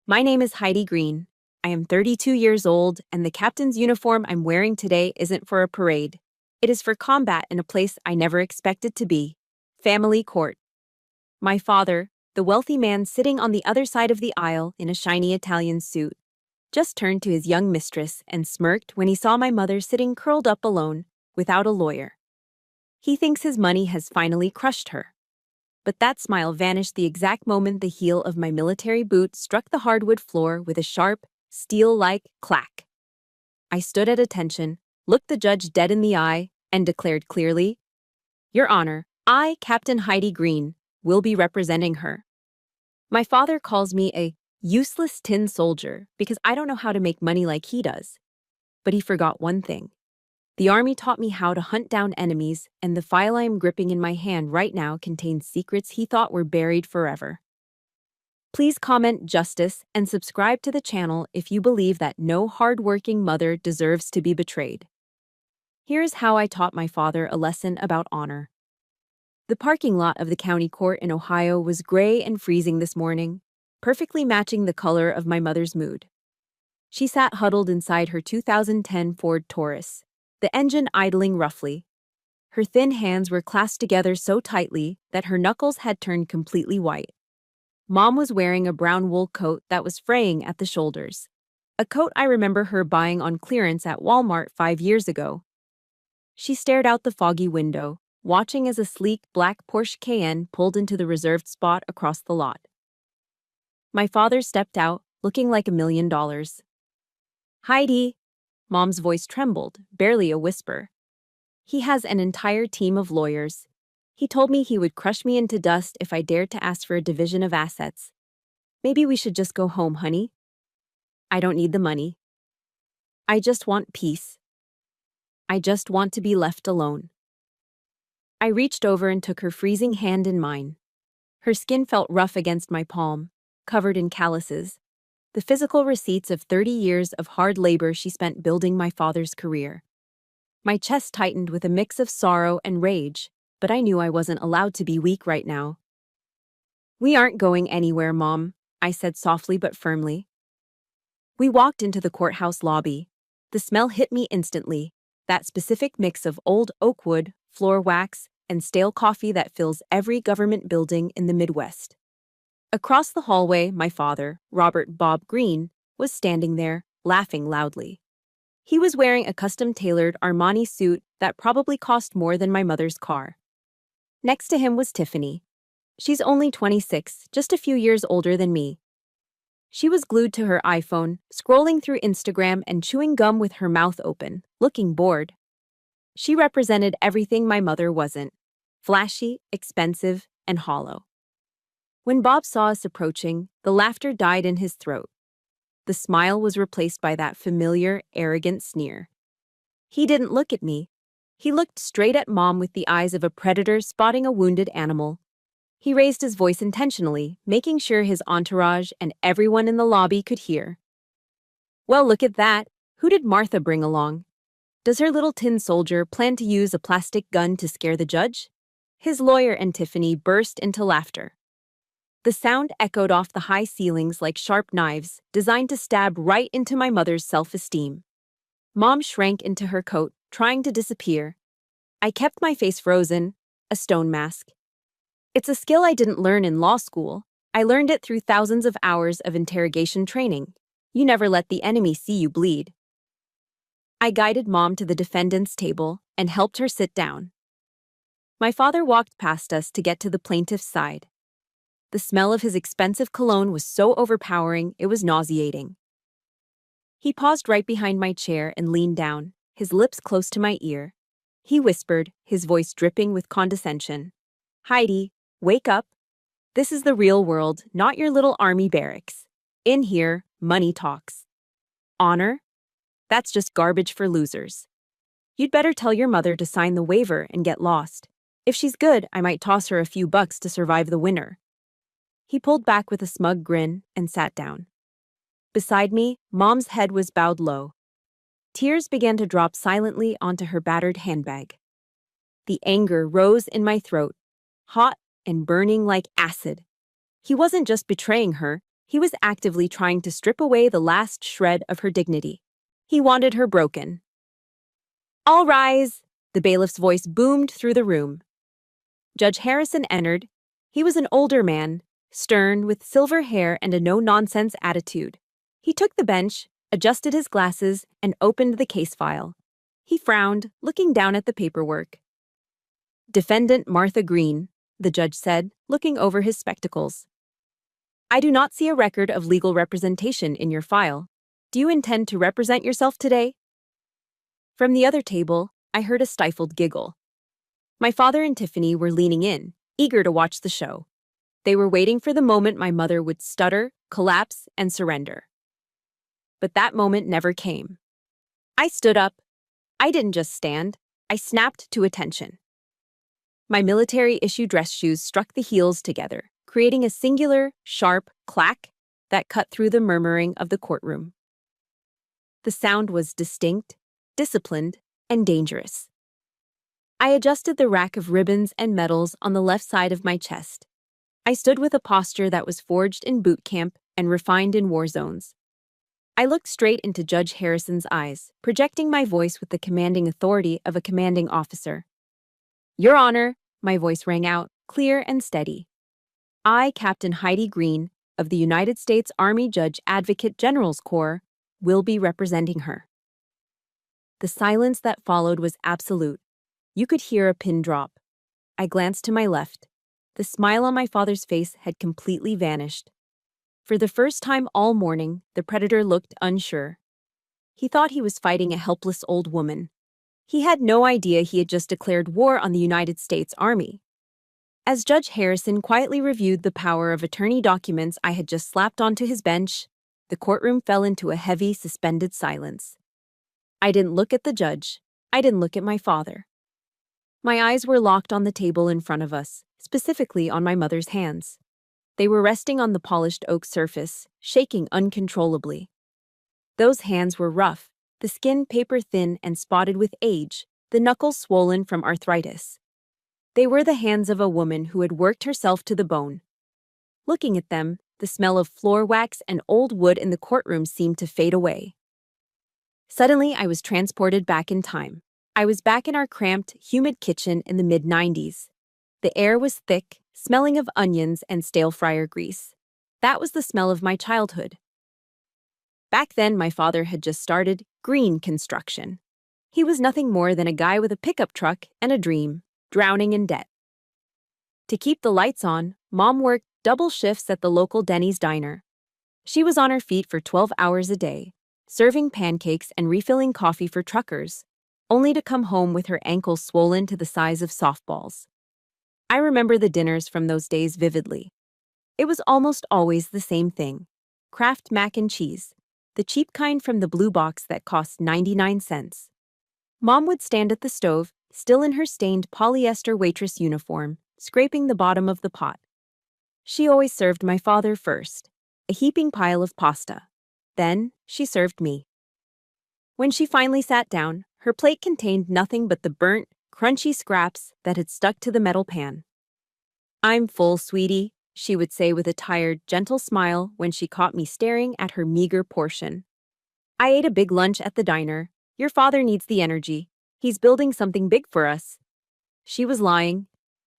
My name is Heidi Green. I am 32 years old, and the captain's uniform I'm wearing today isn't for a parade. It is for combat in a place I never expected to be. Family court. My father, the wealthy man sitting on the other side of the aisle in a shiny Italian suit, just turned to his young mistress and smirked when he saw my mother sitting curled up alone, without a lawyer. He thinks his money has finally crushed her. But that smile vanished the exact moment the heel of my military boot struck the hardwood floor with a sharp, steel-like clack. I stood at attention, looked the judge dead in the eye, and declared clearly, "Your Honor, I, Captain Heidi Green, will be representing her." My father calls me a useless tin soldier because I don't know how to make money like he does. But he forgot one thing. The Army taught me how to hunt down enemies, and the file I am gripping in my hand right now contains secrets he thought were buried forever. Please comment justice and subscribe to the channel if you believe that no hardworking mother deserves to be betrayed. Here's how I taught my father a lesson about honor. The parking lot of the county court in Ohio was gray and freezing this morning, perfectly matching the color of my mother's mood. She sat huddled inside her 2010 Ford Taurus, the engine idling roughly. Her thin hands were clasped together so tightly that her knuckles had turned completely white. Mom was wearing a brown wool coat that was fraying at the shoulders, a coat I remember her buying on clearance at Walmart 5 years ago. She stared out the foggy window, watching as a sleek black Porsche Cayenne pulled into the reserved spot across the lot. My father stepped out, looking like $1 million. "Heidi," Mom's voice trembled, barely a whisper. "He has an entire team of lawyers. He told me he would crush me into dust if I dared to ask for a division of assets. Maybe we should just go home, honey. I don't need the money. I just want peace. I just want to be left alone." I reached over and took her freezing hand in mine. Her skin felt rough against my palm, covered in calluses, the physical receipts of 30 years of hard labor she spent building my father's career. My chest tightened with a mix of sorrow and rage, but I knew I wasn't allowed to be weak right now. "We aren't going anywhere, Mom," I said softly but firmly. We walked into the courthouse lobby. The smell hit me instantly, that specific mix of old oak wood, floor wax, and stale coffee that fills every government building in the Midwest. Across the hallway, my father, Robert Bob Green, was standing there, laughing loudly. He was wearing a custom-tailored Armani suit that probably cost more than my mother's car. Next to him was Tiffany. She's only 26, just a few years older than me. She was glued to her iPhone, scrolling through Instagram and chewing gum with her mouth open, looking bored. She represented everything my mother wasn't: flashy, expensive, and hollow. When Bob saw us approaching, the laughter died in his throat. The smile was replaced by that familiar, arrogant sneer. He didn't look at me. He looked straight at Mom with the eyes of a predator spotting a wounded animal. He raised his voice intentionally, making sure his entourage and everyone in the lobby could hear. "Well, look at that. Who did Martha bring along? Does her little tin soldier plan to use a plastic gun to scare the judge?" His lawyer and Tiffany burst into laughter. The sound echoed off the high ceilings like sharp knives, designed to stab right into my mother's self-esteem. Mom shrank into her coat, trying to disappear. I kept my face frozen, a stone mask. It's a skill I didn't learn in law school. I learned it through thousands of hours of interrogation training. You never let the enemy see you bleed. I guided Mom to the defendant's table and helped her sit down. My father walked past us to get to the plaintiff's side. The smell of his expensive cologne was so overpowering it was nauseating. He paused right behind my chair and leaned down, his lips close to my ear. He whispered, his voice dripping with condescension. "Heidi, wake up. This is the real world, not your little army barracks. In here, money talks. Honor? That's just garbage for losers. You'd better tell your mother to sign the waiver and get lost. If she's good, I might toss her a few bucks to survive the winter." He pulled back with a smug grin and sat down. Beside me, Mom's head was bowed low. Tears began to drop silently onto her battered handbag. The anger rose in my throat, hot and burning like acid. He wasn't just betraying her, He was actively trying to strip away the last shred of her dignity. He wanted her broken. "All rise!" The bailiff's voice boomed through the room. Judge Harrison entered. He was an older man, stern, with silver hair and a no-nonsense attitude. He took the bench, adjusted his glasses, and opened the case file. He frowned, looking down at the paperwork. "Defendant Martha Green," the judge said, looking over his spectacles. "I do not see a record of legal representation in your file. Do you intend to represent yourself today?" From the other table, I heard a stifled giggle. My father and Tiffany were leaning in, eager to watch the show. They were waiting for the moment my mother would stutter, collapse, and surrender. But that moment never came. I stood up. I didn't just stand. I snapped to attention. My military-issue dress shoes struck the heels together, creating a singular, sharp clack that cut through the murmuring of the courtroom. The sound was distinct, disciplined, and dangerous. I adjusted the rack of ribbons and medals on the left side of my chest. I stood with a posture that was forged in boot camp and refined in war zones. I looked straight into Judge Harrison's eyes, projecting my voice with the commanding authority of a commanding officer. "Your Honor," my voice rang out, clear and steady. "I, Captain Heidi Green, of the United States Army Judge Advocate General's Corps, will be representing her." The silence that followed was absolute. You could hear a pin drop. I glanced to my left. The smile on my father's face had completely vanished. For the first time all morning, the predator looked unsure. He thought he was fighting a helpless old woman. He had no idea he had just declared war on the United States Army. As Judge Harrison quietly reviewed the power of attorney documents I had just slapped onto his bench, the courtroom fell into a heavy, suspended silence. I didn't look at the judge. I didn't look at my father. My eyes were locked on the table in front of us, specifically on my mother's hands. They were resting on the polished oak surface, shaking uncontrollably. Those hands were rough, the skin paper-thin and spotted with age, the knuckles swollen from arthritis. They were the hands of a woman who had worked herself to the bone. Looking at them, the smell of floor wax and old wood in the courtroom seemed to fade away. Suddenly, I was transported back in time. I was back in our cramped, humid kitchen in the mid-90s. The air was thick, smelling of onions and stale fryer grease. That was the smell of my childhood. Back then, my father had just started green construction. He was nothing more than a guy with a pickup truck and a dream, drowning in debt. To keep the lights on, Mom worked double shifts at the local Denny's diner. She was on her feet for 12 hours a day, serving pancakes and refilling coffee for truckers, only to come home with her ankles swollen to the size of softballs. I remember the dinners from those days vividly. It was almost always the same thing: Kraft mac and cheese, the cheap kind from the blue box that cost 99 cents. Mom would stand at the stove, still in her stained polyester waitress uniform, scraping the bottom of the pot. She always served my father first, a heaping pile of pasta. Then she served me. When she finally sat down, her plate contained nothing but the burnt, crunchy scraps that had stuck to the metal pan. "I'm full, sweetie," she would say with a tired, gentle smile when she caught me staring at her meager portion. "I ate a big lunch at the diner. Your father needs the energy. He's building something big for us." She was lying.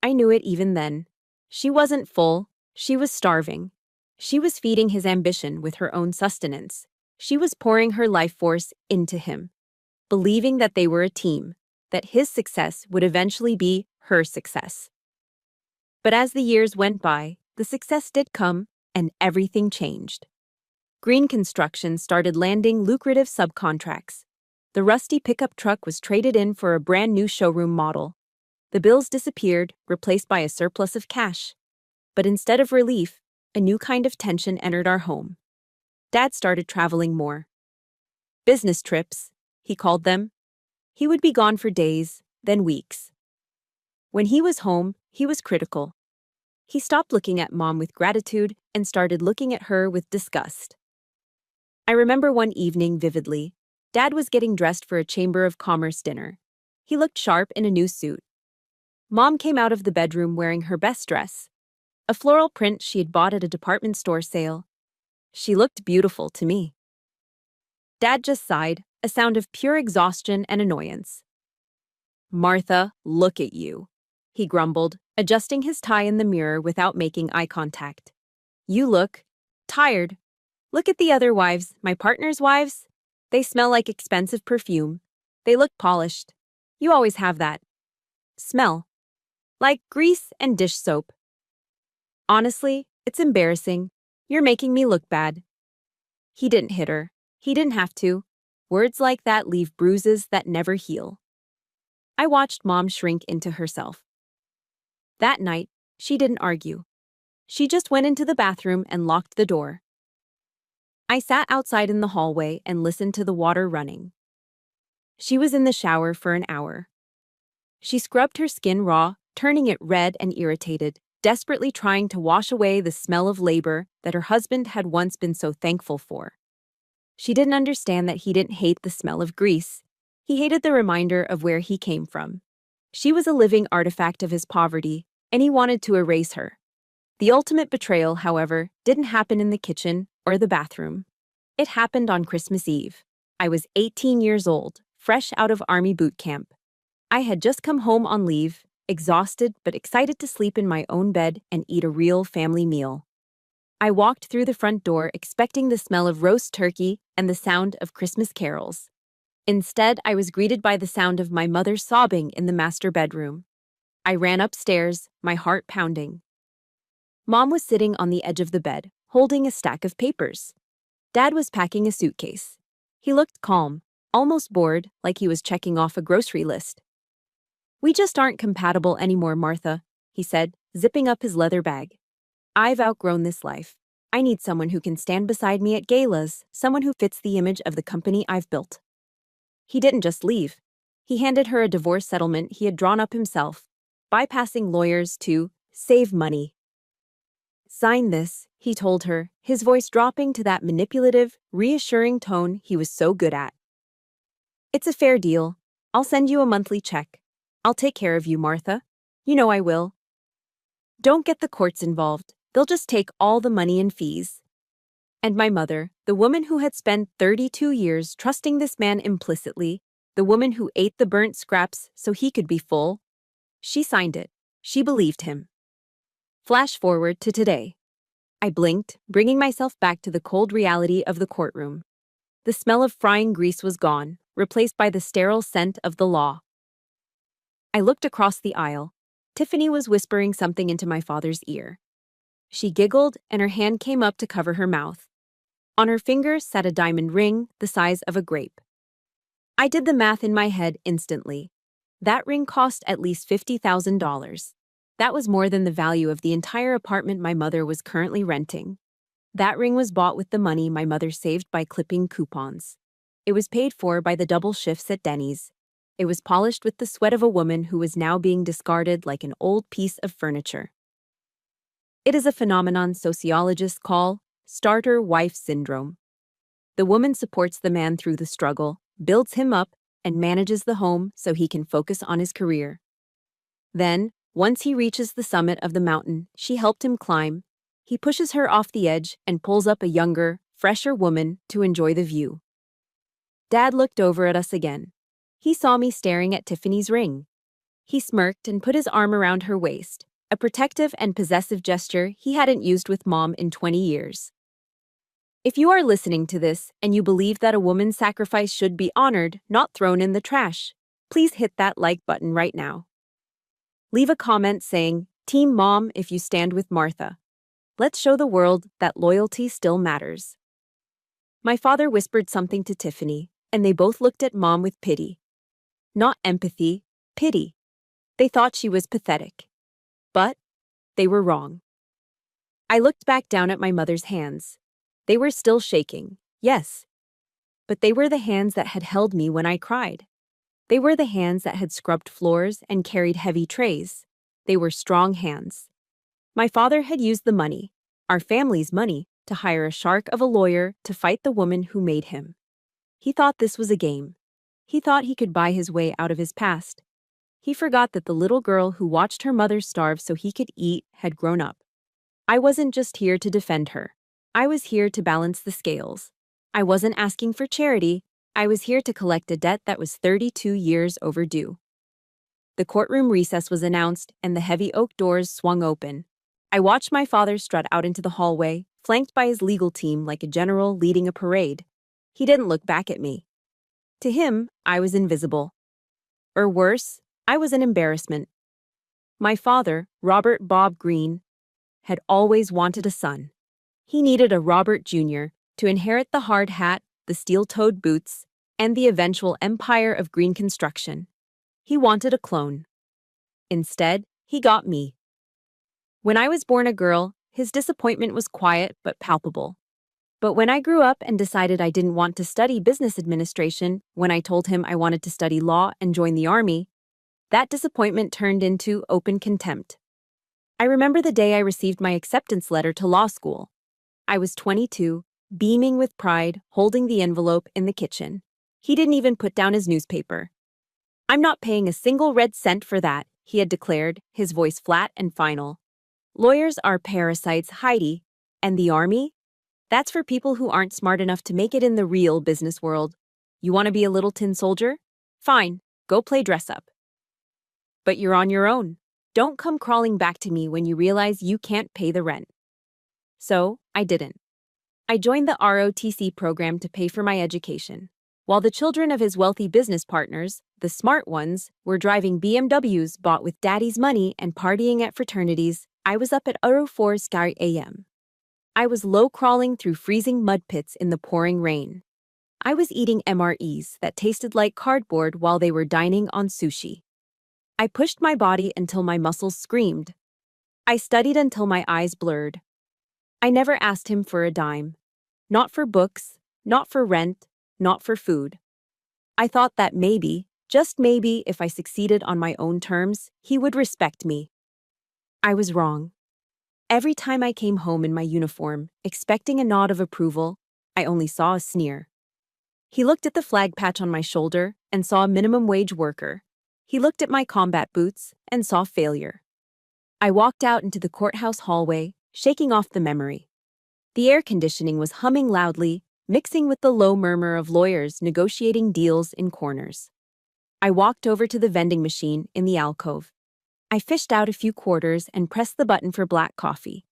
I knew it even then. She wasn't full. She was starving. She was feeding his ambition with her own sustenance. She was pouring her life force into him, believing that they were a team, that his success would eventually be her success. But as the years went by, the success did come, and everything changed. Green Construction started landing lucrative subcontracts. The rusty pickup truck was traded in for a brand new showroom model. The bills disappeared, replaced by a surplus of cash. But instead of relief, a new kind of tension entered our home. Dad started traveling more. Business trips, he called them. He would be gone for days, then weeks. When he was home, he was critical. He stopped looking at Mom with gratitude and started looking at her with disgust. I remember one evening vividly. Dad was getting dressed for a Chamber of Commerce dinner. He looked sharp in a new suit. Mom came out of the bedroom wearing her best dress, a floral print she had bought at a department store sale. She looked beautiful to me. Dad just sighed, a sound of pure exhaustion and annoyance. Martha, look at you, he grumbled, adjusting his tie in the mirror without making eye contact. You look tired. Look at the other wives, my partner's wives. They smell like expensive perfume. They look polished. You always have that smell. Like grease and dish soap. Honestly, it's embarrassing. You're making me look bad. He didn't hit her. He didn't have to. Words like that leave bruises that never heal. I watched Mom shrink into herself. That night, she didn't argue. She just went into the bathroom and locked the door. I sat outside in the hallway and listened to the water running. She was in the shower for an hour. She scrubbed her skin raw, turning it red and irritated, desperately trying to wash away the smell of labor that her husband had once been so thankful for. She didn't understand that he didn't hate the smell of grease. He hated the reminder of where he came from. She was a living artifact of his poverty, and he wanted to erase her. The ultimate betrayal, however, didn't happen in the kitchen or the bathroom. It happened on Christmas Eve. I was 18 years old, fresh out of Army boot camp. I had just come home on leave, exhausted but excited to sleep in my own bed and eat a real family meal. I walked through the front door expecting the smell of roast turkey and the sound of Christmas carols. Instead, I was greeted by the sound of my mother sobbing in the master bedroom. I ran upstairs, my heart pounding. Mom was sitting on the edge of the bed, holding a stack of papers. Dad was packing a suitcase. He looked calm, almost bored, like he was checking off a grocery list. We just aren't compatible anymore, Martha, he said, zipping up his leather bag. I've outgrown this life. I need someone who can stand beside me at galas, someone who fits the image of the company I've built. He didn't just leave. He handed her a divorce settlement he had drawn up himself, bypassing lawyers to save money. Sign this, he told her, his voice dropping to that manipulative, reassuring tone he was so good at. It's a fair deal. I'll send you a monthly check. I'll take care of you, Martha. You know I will. Don't get the courts involved. They'll just take all the money and fees. And my mother, the woman who had spent 32 years trusting this man implicitly, the woman who ate the burnt scraps so he could be full, she signed it. She believed him. Flash forward to today. I blinked, bringing myself back to the cold reality of the courtroom. The smell of frying grease was gone, replaced by the sterile scent of the law. I looked across the aisle. Tiffany was whispering something into my father's ear. She giggled, and her hand came up to cover her mouth. On her finger sat a diamond ring the size of a grape. I did the math in my head instantly. That ring cost at least $50,000. That was more than the value of the entire apartment my mother was currently renting. That ring was bought with the money my mother saved by clipping coupons. It was paid for by the double shifts at Denny's. It was polished with the sweat of a woman who was now being discarded like an old piece of furniture. It is a phenomenon sociologists call starter-wife syndrome. The woman supports the man through the struggle, builds him up, and manages the home so he can focus on his career. Then, once he reaches the summit of the mountain she helped him climb, he pushes her off the edge and pulls up a younger, fresher woman to enjoy the view. Dad looked over at us again. He saw me staring at Tiffany's ring. He smirked and put his arm around her waist, a protective and possessive gesture he hadn't used with Mom in 20 years. If you are listening to this and you believe that a woman's sacrifice should be honored, not thrown in the trash, please hit that like button right now. Leave a comment saying, Team Mom if you stand with Martha. Let's show the world that loyalty still matters. My father whispered something to Tiffany, and they both looked at Mom with pity. Not empathy, pity. They thought she was pathetic. But they were wrong. I looked back down at my mother's hands. They were still shaking, yes. But they were the hands that had held me when I cried. They were the hands that had scrubbed floors and carried heavy trays. They were strong hands. My father had used the money, our family's money, to hire a shark of a lawyer to fight the woman who made him. He thought this was a game. He thought he could buy his way out of his past. He forgot that the little girl who watched her mother starve so he could eat had grown up. I wasn't just here to defend her. I was here to balance the scales. I wasn't asking for charity. I was here to collect a debt that was 32 years overdue. The courtroom recess was announced, and the heavy oak doors swung open. I watched my father strut out into the hallway, flanked by his legal team like a general leading a parade. He didn't look back at me. To him, I was invisible. Or worse, I was an embarrassment. My father, Robert Bob Greene, had always wanted a son. He needed a Robert Jr. to inherit the hard hat, the steel-toed boots, and the eventual empire of green construction. He wanted a clone. Instead, he got me. When I was born a girl, his disappointment was quiet but palpable. But when I grew up and decided I didn't want to study business administration, when I told him I wanted to study law and join the army, that disappointment turned into open contempt. I remember the day I received my acceptance letter to law school. I was 22, beaming with pride, holding the envelope in the kitchen. He didn't even put down his newspaper. "I'm not paying a single red cent for that," he had declared, his voice flat and final. "Lawyers are parasites, Heidi. And the army? That's for people who aren't smart enough to make it in the real business world. You want to be a little tin soldier? Fine, go play dress up. But you're on your own. Don't come crawling back to me when you realize you can't pay the rent." So, I didn't. I joined the ROTC program to pay for my education. While the children of his wealthy business partners, the smart ones, were driving BMWs bought with daddy's money and partying at fraternities, I was up at 4 a.m. I was low-crawling through freezing mud pits in the pouring rain. I was eating MREs that tasted like cardboard while they were dining on sushi. I pushed my body until my muscles screamed. I studied until my eyes blurred. I never asked him for a dime. Not for books, not for rent, not for food. I thought that maybe, just maybe, if I succeeded on my own terms, he would respect me. I was wrong. Every time I came home in my uniform, expecting a nod of approval, I only saw a sneer. He looked at the flag patch on my shoulder and saw a minimum wage worker. He looked at my combat boots and saw failure. I walked out into the courthouse hallway, shaking off the memory. The air conditioning was humming loudly, mixing with the low murmur of lawyers negotiating deals in corners. I walked over to the vending machine in the alcove. I fished out a few quarters and pressed the button for black coffee.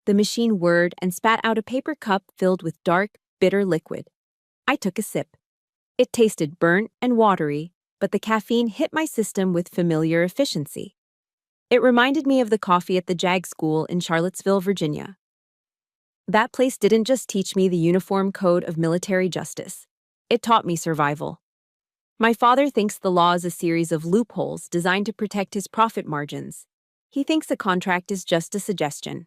The machine whirred and spat out a paper cup filled with dark, bitter liquid. I took a sip. It tasted burnt and watery, but the caffeine hit my system with familiar efficiency. It reminded me of the coffee at the JAG school in Charlottesville, Virginia. That place didn't just teach me the uniform code of military justice. It taught me survival. My father thinks the law is a series of loopholes designed to protect his profit margins. He thinks a contract is just a suggestion.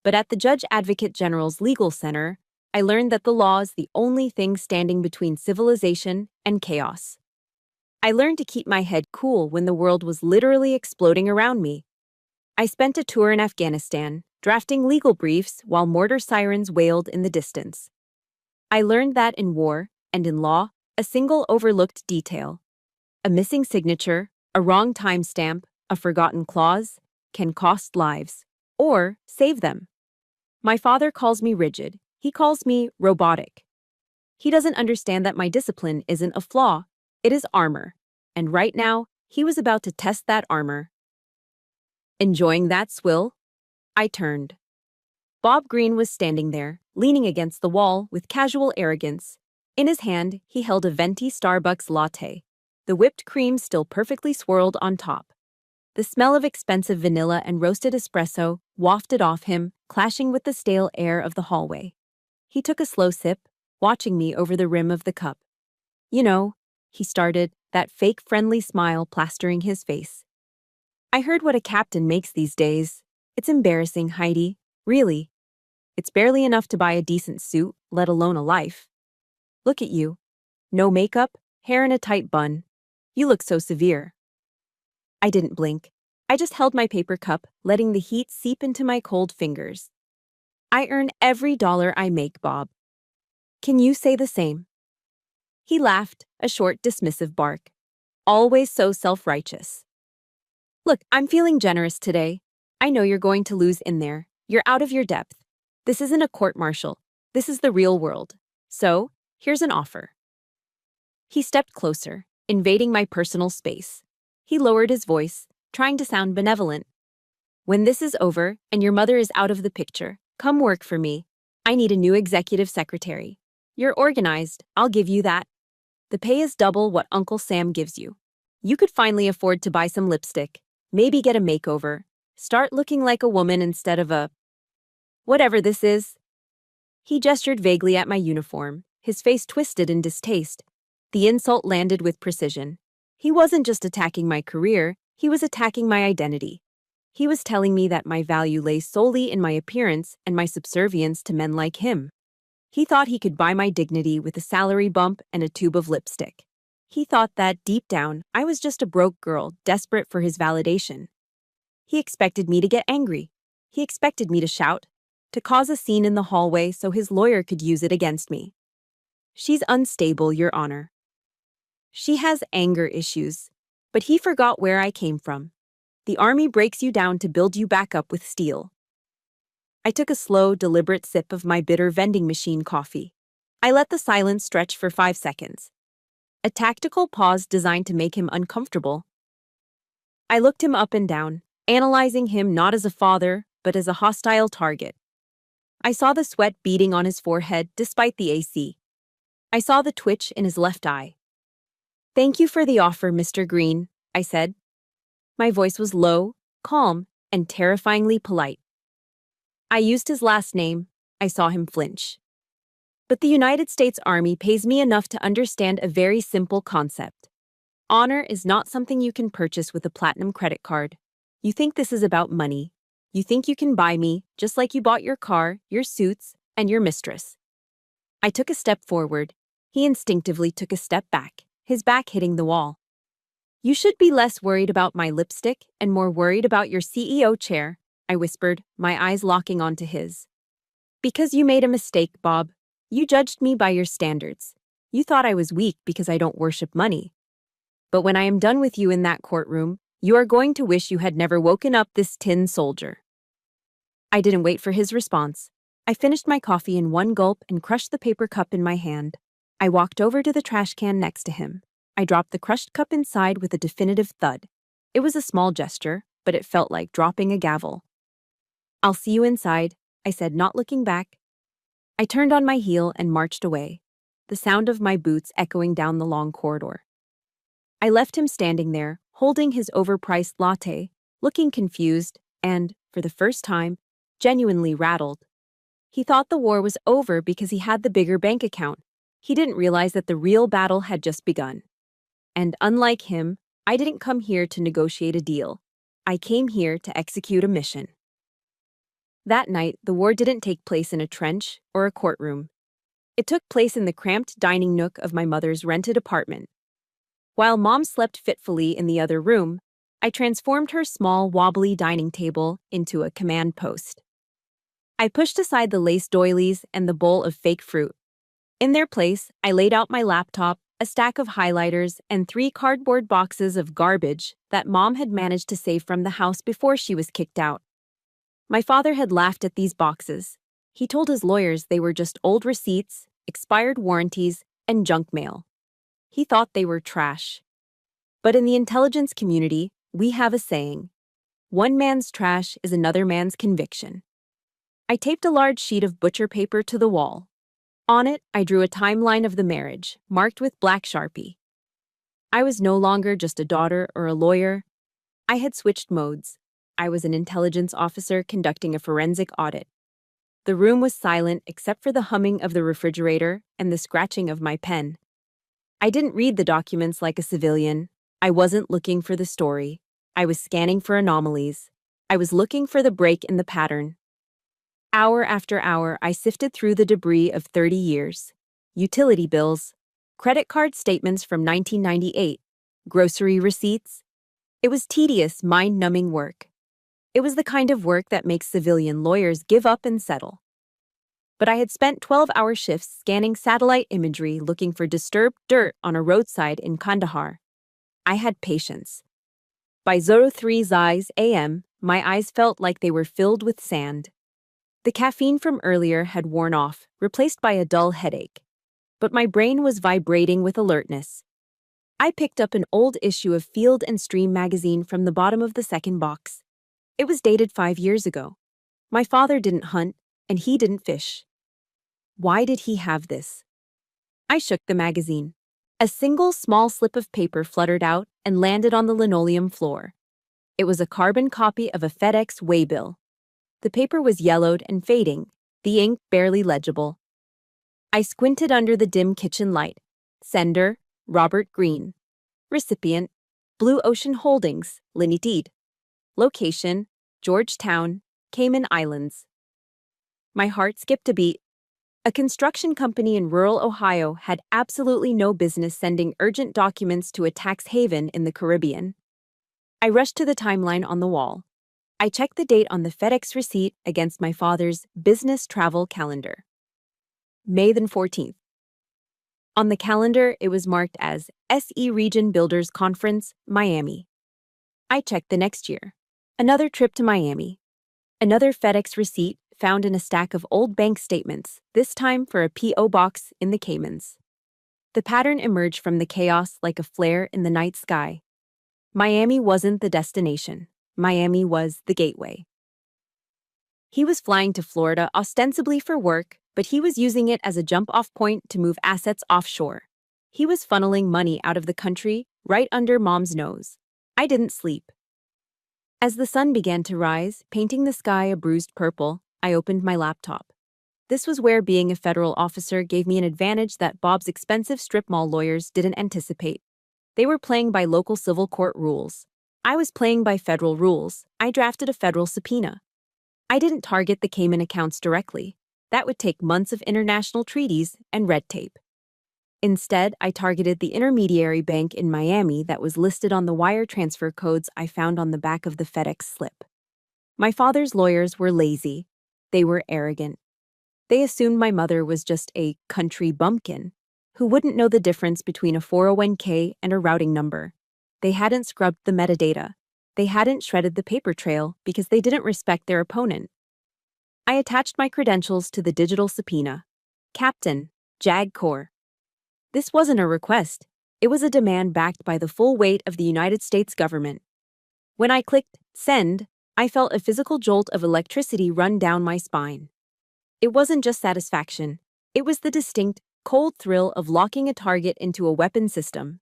But at the Judge Advocate General's Legal Center, I learned that the law is the only thing standing between civilization and chaos. I learned to keep my head cool when the world was literally exploding around me. I spent a tour in Afghanistan, drafting legal briefs while mortar sirens wailed in the distance. I learned that in war, and in law, a single overlooked detail, a missing signature, a wrong timestamp, a forgotten clause, can cost lives, or save them. My father calls me rigid. He calls me robotic. He doesn't understand that my discipline isn't a flaw, it is armor. And right now, he was about to test that armor. Enjoying that swill? I turned. Bob Greene was standing there, leaning against the wall with casual arrogance. In his hand, he held a venti Starbucks latte, the whipped cream still perfectly swirled on top. The smell of expensive vanilla and roasted espresso wafted off him, clashing with the stale air of the hallway. He took a slow sip, watching me over the rim of the cup. "You know," he started, that fake friendly smile plastering his face. "I heard what a captain makes these days. It's embarrassing, Heidi. Really. It's barely enough to buy a decent suit, let alone a life. Look at you. No makeup, hair in a tight bun. You look so severe." I didn't blink. I just held my paper cup, letting the heat seep into my cold fingers. "I earn every dollar I make, Bob. Can you say the same?" He laughed, a short, dismissive bark. "Always so self-righteous. Look, I'm feeling generous today. I know you're going to lose in there. You're out of your depth. This isn't a court-martial. This is the real world. So, here's an offer. He stepped closer, invading my personal space. He lowered his voice, trying to sound benevolent. When this is over and your mother is out of the picture, come work for me. I need a new executive secretary. You're organized, I'll give you that. The pay is double what Uncle Sam gives you. You could finally afford to buy some lipstick, maybe get a makeover, start looking like a woman instead of a… whatever this is. He gestured vaguely at my uniform, his face twisted in distaste. The insult landed with precision. He wasn't just attacking my career, he was attacking my identity. He was telling me that my value lay solely in my appearance and my subservience to men like him. He thought he could buy my dignity with a salary bump and a tube of lipstick. He thought that, deep down, I was just a broke girl desperate for his validation. He expected me to get angry. He expected me to shout, to cause a scene in the hallway so his lawyer could use it against me. She's unstable, Your Honor. She has anger issues, but he forgot where I came from. The army breaks you down to build you back up with steel. I took a slow, deliberate sip of my bitter vending machine coffee. I let the silence stretch for 5 seconds. A tactical pause designed to make him uncomfortable. I looked him up and down, analyzing him not as a father, but as a hostile target. I saw the sweat beading on his forehead despite the AC. I saw the twitch in his left eye. "Thank you for the offer, Mr. Green," I said. My voice was low, calm, and terrifyingly polite. I used his last name. I saw him flinch. But the United States Army pays me enough to understand a very simple concept. Honor is not something you can purchase with a platinum credit card. You think this is about money. You think you can buy me, just like you bought your car, your suits, and your mistress. I took a step forward. He instinctively took a step back, his back hitting the wall. "You should be less worried about my lipstick and more worried about your CEO chair," I whispered, my eyes locking onto his. "Because you made a mistake, Bob. You judged me by your standards. You thought I was weak because I don't worship money. But when I am done with you in that courtroom, you are going to wish you had never woken up this tin soldier." I didn't wait for his response. I finished my coffee in one gulp and crushed the paper cup in my hand. I walked over to the trash can next to him. I dropped the crushed cup inside with a definitive thud. It was a small gesture, but it felt like dropping a gavel. "I'll see you inside," I said, not looking back. I turned on my heel and marched away, the sound of my boots echoing down the long corridor. I left him standing there, holding his overpriced latte, looking confused and, for the first time, genuinely rattled. He thought the war was over because he had the bigger bank account. He didn't realize that the real battle had just begun. And unlike him, I didn't come here to negotiate a deal. I came here to execute a mission. That night, the war didn't take place in a trench or a courtroom. It took place in the cramped dining nook of my mother's rented apartment. While Mom slept fitfully in the other room, I transformed her small, wobbly dining table into a command post. I pushed aside the lace doilies and the bowl of fake fruit. In their place, I laid out my laptop, a stack of highlighters, and 3 cardboard boxes of garbage that Mom had managed to save from the house before she was kicked out. My father had laughed at these boxes. He told his lawyers they were just old receipts, expired warranties, and junk mail. He thought they were trash. But in the intelligence community, we have a saying: one man's trash is another man's conviction. I taped a large sheet of butcher paper to the wall. On it, I drew a timeline of the marriage, marked with black Sharpie. I was no longer just a daughter or a lawyer. I had switched modes. I was an intelligence officer conducting a forensic audit. The room was silent except for the humming of the refrigerator and the scratching of my pen. I didn't read the documents like a civilian. I wasn't looking for the story. I was scanning for anomalies. I was looking for the break in the pattern. Hour after hour, I sifted through the debris of 30 years. Utility bills, credit card statements from 1998, grocery receipts. It was tedious, mind-numbing work. It was the kind of work that makes civilian lawyers give up and settle. But I had spent 12-hour shifts scanning satellite imagery looking for disturbed dirt on a roadside in Kandahar. I had patience. By 03 a.m., my eyes felt like they were filled with sand. The caffeine from earlier had worn off, replaced by a dull headache. But my brain was vibrating with alertness. I picked up an old issue of Field and Stream magazine from the bottom of the second box. It was dated 5 years ago. My father didn't hunt, and he didn't fish. Why did he have this? I shook the magazine. A single small slip of paper fluttered out and landed on the linoleum floor. It was a carbon copy of a FedEx waybill. The paper was yellowed and fading, the ink barely legible. I squinted under the dim kitchen light. Sender, Robert Greene. Recipient, Blue Ocean Holdings, Limited. Location, Georgetown, Cayman Islands. My heart skipped a beat. A construction company in rural Ohio had absolutely no business sending urgent documents to a tax haven in the Caribbean. I rushed to the timeline on the wall. I checked the date on the FedEx receipt against my father's business travel calendar. May the 14th. On the calendar, it was marked as SE Region Builders Conference, Miami. I checked the next year. Another trip to Miami. Another FedEx receipt found in a stack of old bank statements, this time for a P.O. box in the Caymans. The pattern emerged from the chaos like a flare in the night sky. Miami wasn't the destination. Miami was the gateway. He was flying to Florida ostensibly for work, but he was using it as a jump-off point to move assets offshore. He was funneling money out of the country right under Mom's nose. I didn't sleep. As the sun began to rise, painting the sky a bruised purple, I opened my laptop. This was where being a federal officer gave me an advantage that Bob's expensive strip mall lawyers didn't anticipate. They were playing by local civil court rules. I was playing by federal rules. I drafted a federal subpoena. I didn't target the Cayman accounts directly. That would take months of international treaties and red tape. Instead, I targeted the intermediary bank in Miami that was listed on the wire transfer codes I found on the back of the FedEx slip. My father's lawyers were lazy. They were arrogant. They assumed my mother was just a country bumpkin who wouldn't know the difference between a 401k and a routing number. They hadn't scrubbed the metadata. They hadn't shredded the paper trail because they didn't respect their opponent. I attached my credentials to the digital subpoena. Captain, JAG Corps. This wasn't a request. It was a demand backed by the full weight of the United States government. When I clicked send, I felt a physical jolt of electricity run down my spine. It wasn't just satisfaction. It was the distinct, cold thrill of locking a target into a weapon system.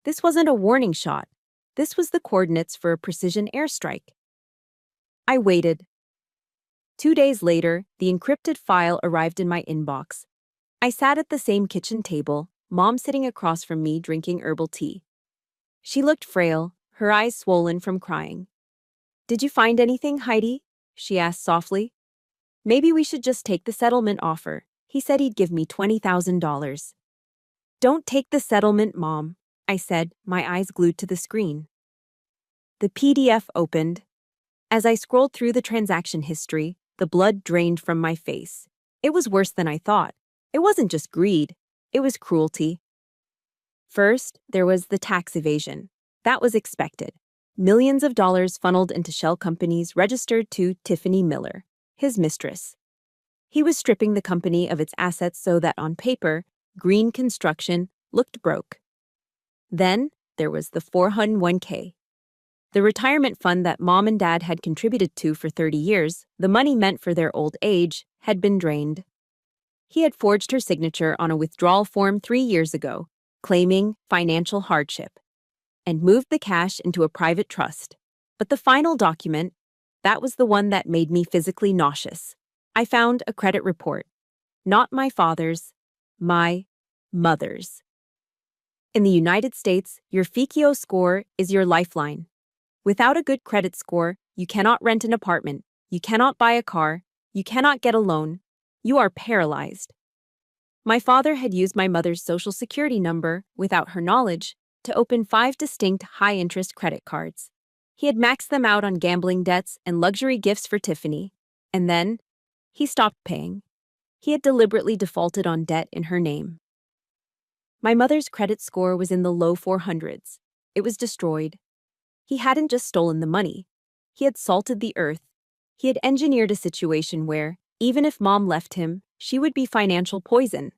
This wasn't a warning shot. This was the coordinates for a precision airstrike. I waited. 2 days later, the encrypted file arrived in my inbox. I sat at the same kitchen table, Mom sitting across from me drinking herbal tea. She looked frail, her eyes swollen from crying. "Did you find anything, Heidi?" she asked softly. "Maybe we should just take the settlement offer. He said he'd give me $20,000. "Don't take the settlement, Mom," I said, my eyes glued to the screen. The PDF opened. As I scrolled through the transaction history, the blood drained from my face. It was worse than I thought. It wasn't just greed. It was cruelty. First, there was the tax evasion. That was expected. Millions of dollars funneled into shell companies registered to Tiffany Miller, his mistress. He was stripping the company of its assets so that on paper, Green Construction looked broke. Then, there was the 401k. The retirement fund that Mom and Dad had contributed to for 30 years, the money meant for their old age, had been drained. He had forged her signature on a withdrawal form 3 years ago, claiming financial hardship, and moved the cash into a private trust. But the final document, that was the one that made me physically nauseous. I found a credit report. Not my father's, my mother's. In the United States, your FICO score is your lifeline. Without a good credit score, you cannot rent an apartment, you cannot buy a car, you cannot get a loan. You are paralyzed. My father had used my mother's social security number, without her knowledge, to open 5 distinct high-interest credit cards. He had maxed them out on gambling debts and luxury gifts for Tiffany. And then, he stopped paying. He had deliberately defaulted on debt in her name. My mother's credit score was in the low 400s. It was destroyed. He hadn't just stolen the money. He had salted the earth. He had engineered a situation where, Even if Mom left him, she would be financial poison.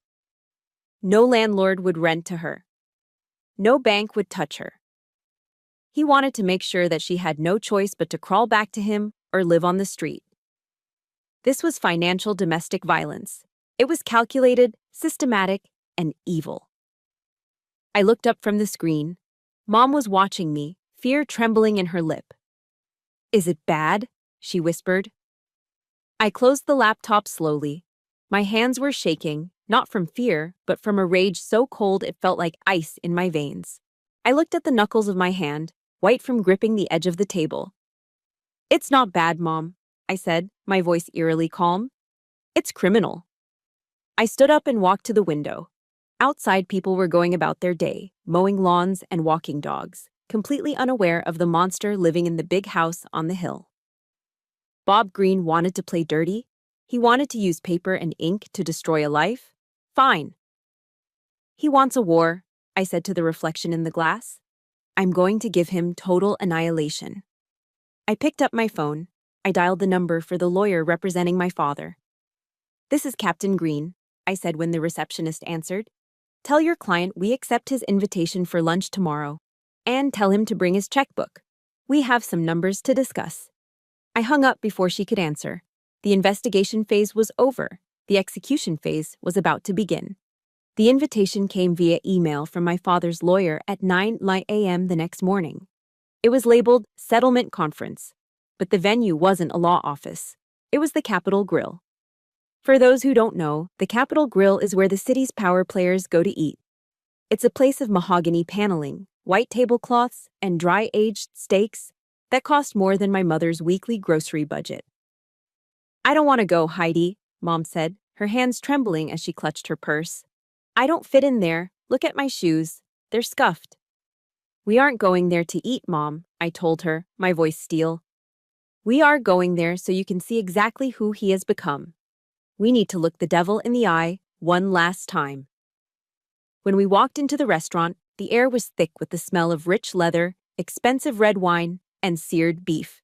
No landlord would rent to her. No bank would touch her. He wanted to make sure that she had no choice but to crawl back to him or live on the street. This was financial domestic violence. It was calculated, systematic, and evil. I looked up from the screen. Mom was watching me, fear trembling in her lip. "Is it bad?" she whispered. I closed the laptop slowly. My hands were shaking, not from fear, but from a rage so cold it felt like ice in my veins. I looked at the knuckles of my hand, white from gripping the edge of the table. "It's not bad, Mom," I said, my voice eerily calm. "It's criminal." I stood up and walked to the window. Outside, people were going about their day, mowing lawns and walking dogs, completely unaware of the monster living in the big house on the hill. Bob Green wanted to play dirty? He wanted to use paper and ink to destroy a life? Fine. He wants a war, I said to the reflection in the glass. I'm going to give him total annihilation. I picked up my phone. I dialed the number for the lawyer representing my father. "This is Captain Green," I said when the receptionist answered. "Tell your client we accept his invitation for lunch tomorrow, and tell him to bring his checkbook. We have some numbers to discuss." I hung up before she could answer. The investigation phase was over. The execution phase was about to begin. The invitation came via email from my father's lawyer at 9 a.m. the next morning. It was labeled Settlement Conference, but the venue wasn't a law office. It was the Capitol Grill. For those who don't know, the Capitol Grill is where the city's power players go to eat. It's a place of mahogany paneling, white tablecloths, and dry-aged steaks that cost more than my mother's weekly grocery budget. "I don't want to go, Heidi," Mom said, her hands trembling as she clutched her purse. "I don't fit in there. Look at my shoes. They're scuffed." "We aren't going there to eat, Mom," I told her, my voice steel. "We are going there so you can see exactly who he has become. We need to look the devil in the eye one last time." When we walked into the restaurant, the air was thick with the smell of rich leather, expensive red wine, and seared beef.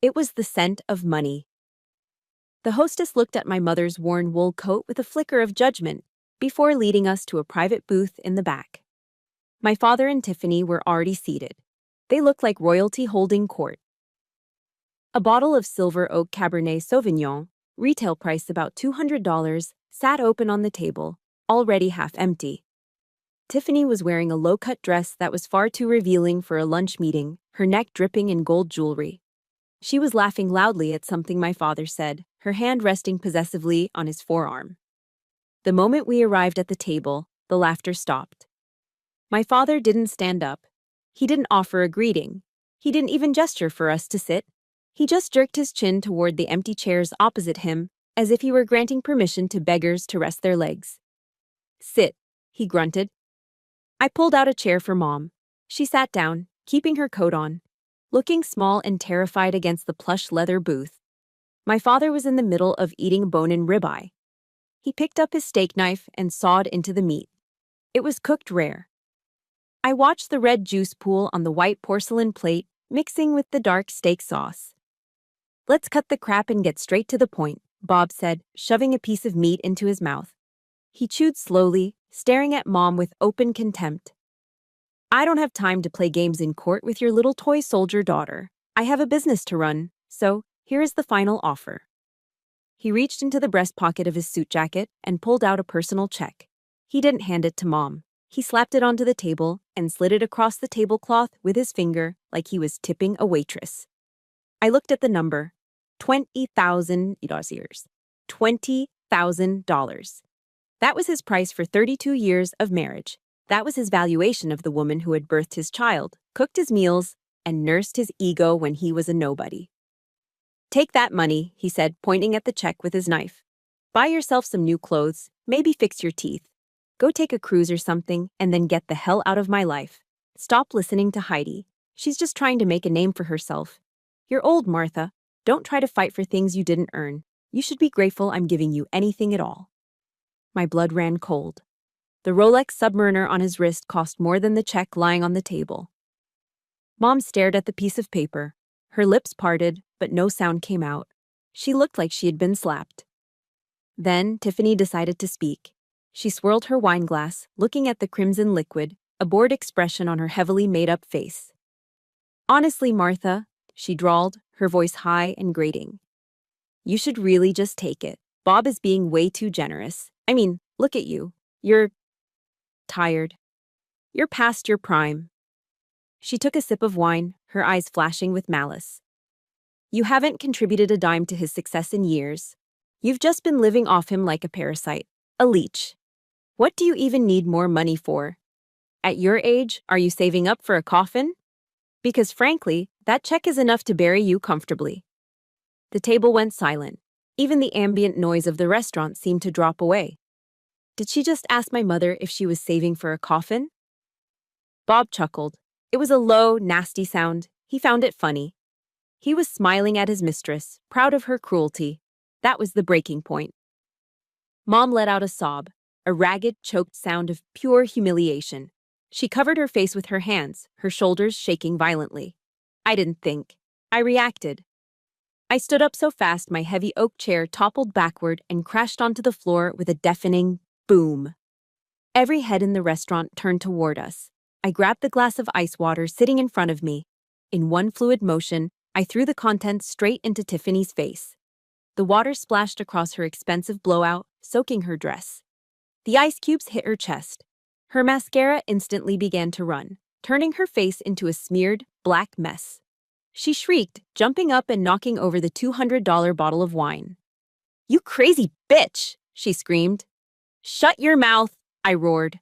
It was the scent of money. The hostess looked at my mother's worn wool coat with a flicker of judgment before leading us to a private booth in the back. My father and Tiffany were already seated. They looked like royalty holding court. A bottle of Silver Oak Cabernet Sauvignon, retail price about $200, sat open on the table, already half empty. Tiffany was wearing a low-cut dress that was far too revealing for a lunch meeting, her neck dripping in gold jewelry. She was laughing loudly at something my father said, her hand resting possessively on his forearm. The moment we arrived at the table, the laughter stopped. My father didn't stand up. He didn't offer a greeting. He didn't even gesture for us to sit. He just jerked his chin toward the empty chairs opposite him, as if he were granting permission to beggars to rest their legs. "Sit," he grunted. I pulled out a chair for Mom. She sat down, keeping her coat on, looking small and terrified against the plush leather booth. My father was in the middle of eating bone-in ribeye. He picked up his steak knife and sawed into the meat. It was cooked rare. I watched the red juice pool on the white porcelain plate, mixing with the dark steak sauce. "Let's cut the crap and get straight to the point," Bob said, shoving a piece of meat into his mouth. He chewed slowly, staring at Mom with open contempt. "I don't have time to play games in court with your little toy soldier daughter. I have a business to run, so here is the final offer." He reached into the breast pocket of his suit jacket and pulled out a personal check. He didn't hand it to Mom. He slapped it onto the table and slid it across the tablecloth with his finger like he was tipping a waitress. I looked at the number. $20,000. $20,000. That was his price for 32 years of marriage. That was his valuation of the woman who had birthed his child, cooked his meals, and nursed his ego when he was a nobody. "Take that money," he said, pointing at the check with his knife. "Buy yourself some new clothes, maybe fix your teeth. Go take a cruise or something, and then get the hell out of my life. Stop listening to Heidi. She's just trying to make a name for herself. You're old, Martha. Don't try to fight for things you didn't earn. You should be grateful I'm giving you anything at all." My blood ran cold. The Rolex Submariner on his wrist cost more than the check lying on the table. Mom stared at the piece of paper. Her lips parted, but no sound came out. She looked like she had been slapped. Then Tiffany decided to speak. She swirled her wine glass, looking at the crimson liquid, a bored expression on her heavily made-up face. Honestly, Martha, she drawled, her voice high and grating. You should really just take it. Bob is being way too generous. I mean, look at you. You're tired. You're past your prime. She took a sip of wine, her eyes flashing with malice. You haven't contributed a dime to his success in years. You've just been living off him like a parasite, a leech. What do you even need more money for? At your age, are you saving up for a coffin? Because frankly, that check is enough to bury you comfortably. The table went silent. Even the ambient noise of the restaurant seemed to drop away. Did she just ask my mother if she was saving for a coffin? Bob chuckled. It was a low, nasty sound. He found it funny. He was smiling at his mistress, proud of her cruelty. That was the breaking point. Mom let out a sob, a ragged, choked sound of pure humiliation. She covered her face with her hands, her shoulders shaking violently. I didn't think. I reacted. I stood up so fast my heavy oak chair toppled backward and crashed onto the floor with a deafening boom. Every head in the restaurant turned toward us. I grabbed the glass of ice water sitting in front of me. In one fluid motion, I threw the contents straight into Tiffany's face. The water splashed across her expensive blowout, soaking her dress. The ice cubes hit her chest. Her mascara instantly began to run, turning her face into a smeared, black mess. She shrieked, jumping up and knocking over the $200 bottle of wine. You crazy bitch, she screamed. Shut your mouth, I roared.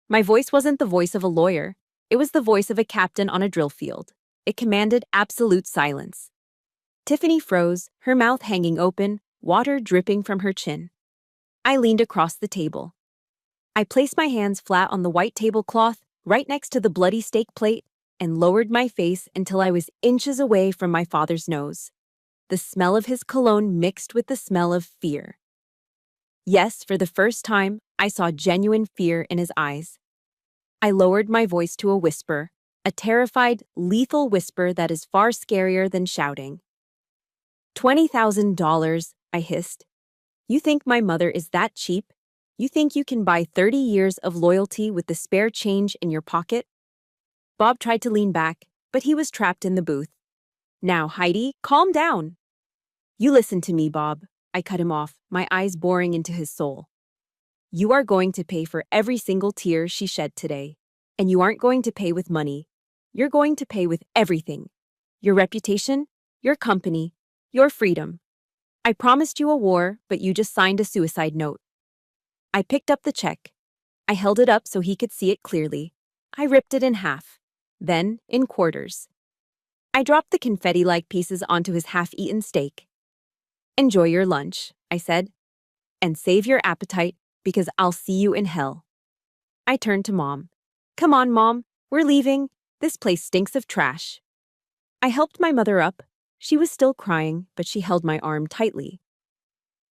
My voice wasn't the voice of a lawyer. It was the voice of a captain on a drill field. It commanded absolute silence. Tiffany froze, her mouth hanging open, water dripping from her chin. I leaned across the table. I placed my hands flat on the white tablecloth, right next to the bloody steak plate, and lowered my face until I was inches away from my father's nose. The smell of his cologne mixed with the smell of fear. Yes, for the first time, I saw genuine fear in his eyes. I lowered my voice to a whisper, a terrified, lethal whisper that is far scarier than shouting. $20,000, I hissed. You think my mother is that cheap? You think you can buy 30 years of loyalty with the spare change in your pocket? Bob tried to lean back, but he was trapped in the booth. Now, Heidi, calm down. You listen to me, Bob. I cut him off, my eyes boring into his soul. You are going to pay for every single tear she shed today. And you aren't going to pay with money. You're going to pay with everything. Your reputation, your company, your freedom. I promised you a war, but you just signed a suicide note. I picked up the check. I held it up so he could see it clearly. I ripped it in half, then in quarters. I dropped the confetti-like pieces onto his half-eaten steak. Enjoy your lunch, I said. And save your appetite, because I'll see you in hell. I turned to Mom. Come on, Mom, we're leaving. This place stinks of trash. I helped my mother up. She was still crying, but she held my arm tightly.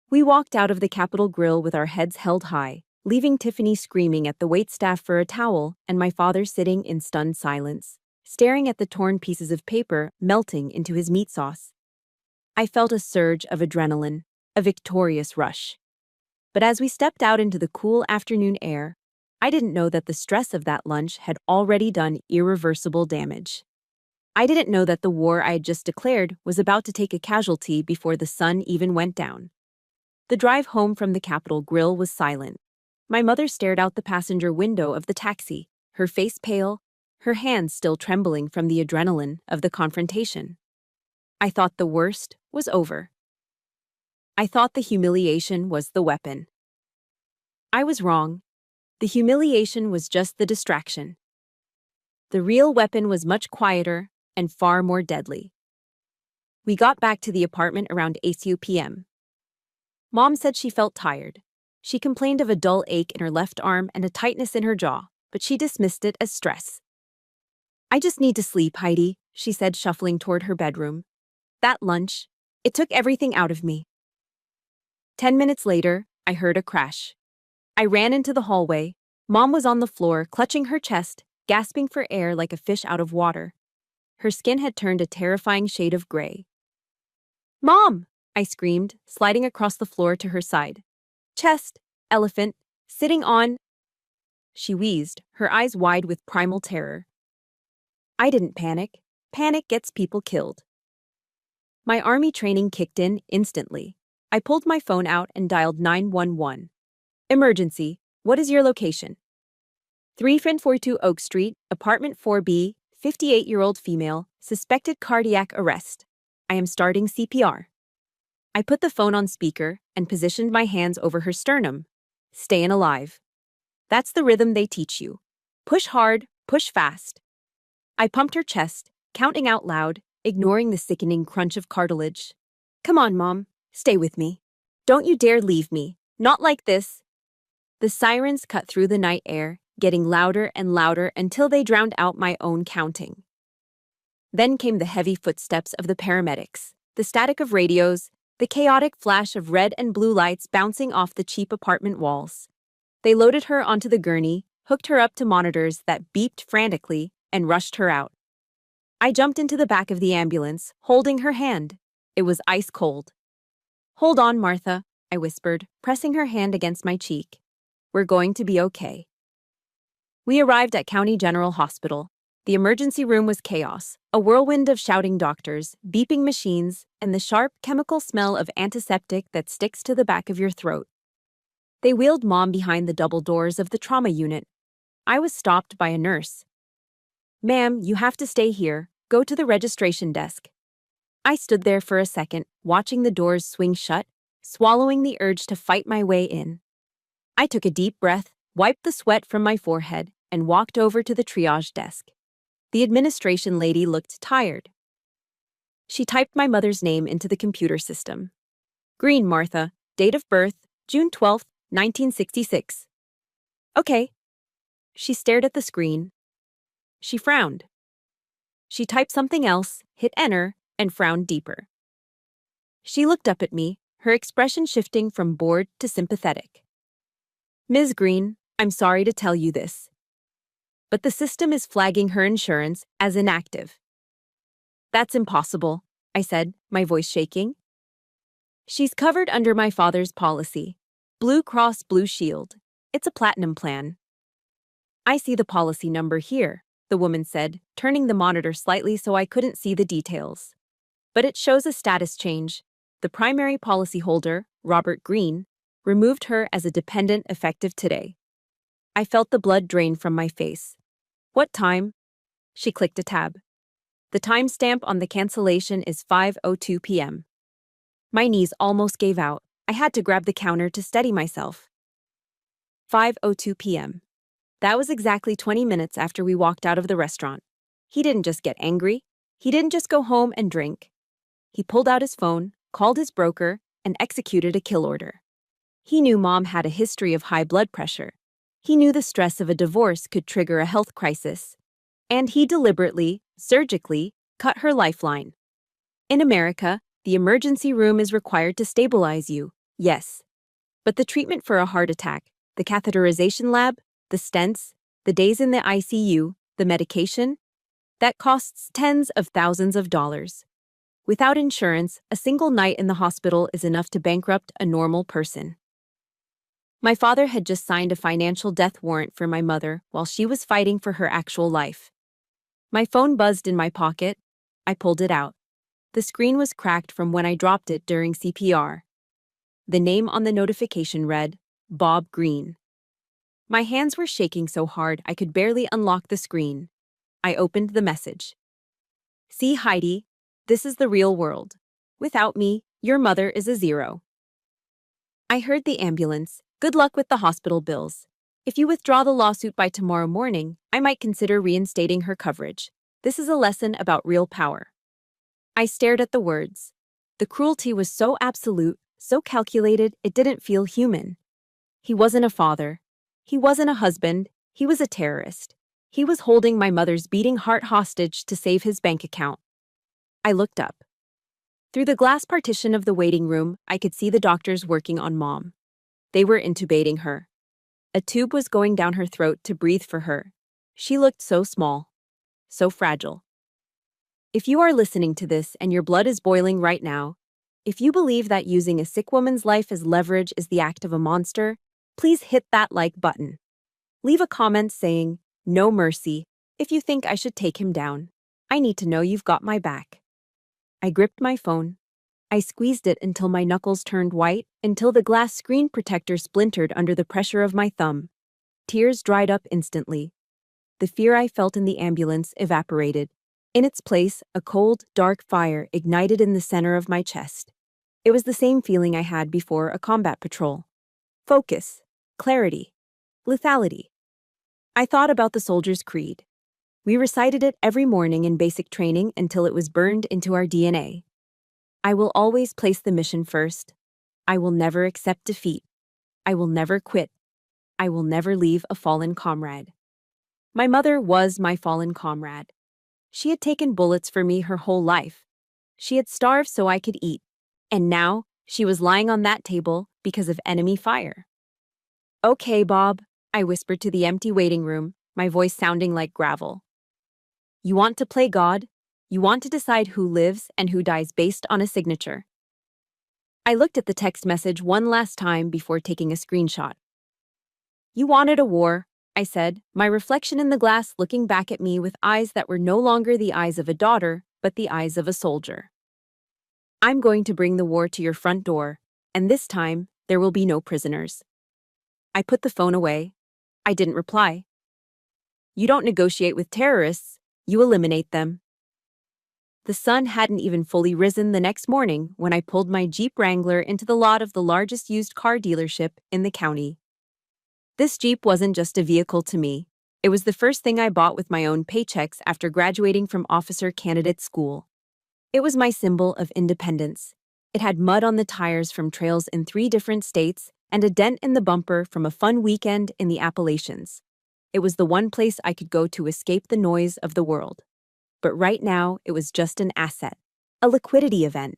We walked out of the Capitol Grill with our heads held high, leaving Tiffany screaming at the waitstaff for a towel and my father sitting in stunned silence, staring at the torn pieces of paper melting into his meat sauce. I felt a surge of adrenaline, a victorious rush. But as we stepped out into the cool afternoon air, I didn't know that the stress of that lunch had already done irreversible damage. I didn't know that the war I had just declared was about to take a casualty before the sun even went down. The drive home from the Capitol Grill was silent. My mother stared out the passenger window of the taxi, her face pale, her hands still trembling from the adrenaline of the confrontation. I thought the worst was over. I thought the humiliation was the weapon. I was wrong. The humiliation was just the distraction. The real weapon was much quieter and far more deadly. We got back to the apartment around 8 p.m. Mom said she felt tired. She complained of a dull ache in her left arm and a tightness in her jaw, but she dismissed it as stress. I just need to sleep, Heidi, she said, shuffling toward her bedroom. That lunch, it took everything out of me. 10 minutes later, I heard a crash. I ran into the hallway. Mom was on the floor, clutching her chest, gasping for air like a fish out of water. Her skin had turned a terrifying shade of gray. Mom! I screamed, sliding across the floor to her side. Chest, elephant, sitting on. She wheezed, her eyes wide with primal terror. I didn't panic. Panic gets people killed. My army training kicked in instantly. I pulled my phone out and dialed 911. Emergency, what is your location? 3542 Oak Street, apartment 4B, 58-year-old female, suspected cardiac arrest. I am starting CPR. I put the phone on speaker and positioned my hands over her sternum. Stayin' alive. That's the rhythm they teach you. Push hard, push fast. I pumped her chest, counting out loud, ignoring the sickening crunch of cartilage. Come on, Mom. Stay with me. Don't you dare leave me. Not like this. The sirens cut through the night air, getting louder and louder until they drowned out my own counting. Then came the heavy footsteps of the paramedics, the static of radios, the chaotic flash of red and blue lights bouncing off the cheap apartment walls. They loaded her onto the gurney, hooked her up to monitors that beeped frantically, and rushed her out. I jumped into the back of the ambulance, holding her hand. It was ice cold. Hold on, Martha, I whispered, pressing her hand against my cheek. We're going to be okay. We arrived at County General Hospital. The emergency room was chaos, a whirlwind of shouting doctors, beeping machines, and the sharp chemical smell of antiseptic that sticks to the back of your throat. They wheeled Mom behind the double doors of the trauma unit. I was stopped by a nurse. Ma'am, you have to stay here. Go to the registration desk. I stood there for a second, watching the doors swing shut, swallowing the urge to fight my way in. I took a deep breath, wiped the sweat from my forehead, and walked over to the triage desk. The administration lady looked tired. She typed my mother's name into the computer system. Green, Martha, date of birth, June 12, 1966. Okay. She stared at the screen. She frowned. She typed something else, hit enter, and frowned deeper. She looked up at me, her expression shifting from bored to sympathetic. Ms. Green, I'm sorry to tell you this, but the system is flagging her insurance as inactive. That's impossible, I said, my voice shaking. She's covered under my father's policy, Blue Cross Blue Shield. It's a platinum plan. I see the policy number here, the woman said, turning the monitor slightly so I couldn't see the details. But it shows a status change. The primary policyholder, Robert Green, removed her as a dependent effective today. I felt the blood drain from my face. What time? She clicked a tab. The timestamp on the cancellation is 5:02 p.m. My knees almost gave out. I had to grab the counter to steady myself. 5:02 p.m. That was exactly 20 minutes after we walked out of the restaurant. He didn't just get angry. He didn't just go home and drink. He pulled out his phone, called his broker, and executed a kill order. He knew Mom had a history of high blood pressure. He knew the stress of a divorce could trigger a health crisis. And he deliberately, surgically, cut her lifeline. In America, the emergency room is required to stabilize you, yes. But the treatment for a heart attack, the catheterization lab, the stents, the days in the ICU, the medication, that costs tens of thousands of dollars. Without insurance, a single night in the hospital is enough to bankrupt a normal person. My father had just signed a financial death warrant for my mother while she was fighting for her actual life. My phone buzzed in my pocket. I pulled it out. The screen was cracked from when I dropped it during CPR. The name on the notification read, Bob Green. My hands were shaking so hard I could barely unlock the screen. I opened the message. See, Heidi, this is the real world. Without me, your mother is a zero. I heard the ambulance. Good luck with the hospital bills. If you withdraw the lawsuit by tomorrow morning, I might consider reinstating her coverage. This is a lesson about real power. I stared at the words. The cruelty was so absolute, so calculated, it didn't feel human. He wasn't a father. He wasn't a husband. He was a terrorist. He was holding my mother's beating heart hostage to save his bank account. I looked up. Through the glass partition of the waiting room, I could see the doctors working on Mom. They were intubating her. A tube was going down her throat to breathe for her. She looked so small, so fragile. If you are listening to this and your blood is boiling right now, If you believe that using a sick woman's life as leverage is the act of a monster, please hit that like button. Leave a comment saying, "No mercy," if you think I should take him down. I need to know you've got my back. I gripped my phone. I squeezed it until my knuckles turned white, until the glass screen protector splintered under the pressure of my thumb. Tears dried up instantly. The fear I felt in the ambulance evaporated. In its place, a cold, dark fire ignited in the center of my chest. It was the same feeling I had before a combat patrol. Focus, clarity, lethality. I thought about the soldier's creed. We recited it every morning in basic training until it was burned into our DNA. I will always place the mission first. I will never accept defeat. I will never quit. I will never leave a fallen comrade. My mother was my fallen comrade. She had taken bullets for me her whole life. She had starved so I could eat. And now, she was lying on that table because of enemy fire. "Okay, Bob," I whispered to the empty waiting room, my voice sounding like gravel. "You want to play God? You want to decide who lives and who dies based on a signature." I looked at the text message one last time before taking a screenshot. "You wanted a war," I said, my reflection in the glass looking back at me with eyes that were no longer the eyes of a daughter, but the eyes of a soldier. "I'm going to bring the war to your front door, and this time, there will be no prisoners." I put the phone away. I didn't reply. "You don't negotiate with terrorists, you eliminate them." The sun hadn't even fully risen the next morning when I pulled my Jeep Wrangler into the lot of the largest used car dealership in the county. This Jeep wasn't just a vehicle to me. It was the first thing I bought with my own paychecks after graduating from officer candidate school. It was my symbol of independence. It had mud on the tires from trails in 3 different states and a dent in the bumper from a fun weekend in the Appalachians. It was the one place I could go to escape the noise of the world. But right now, it was just an asset, a liquidity event.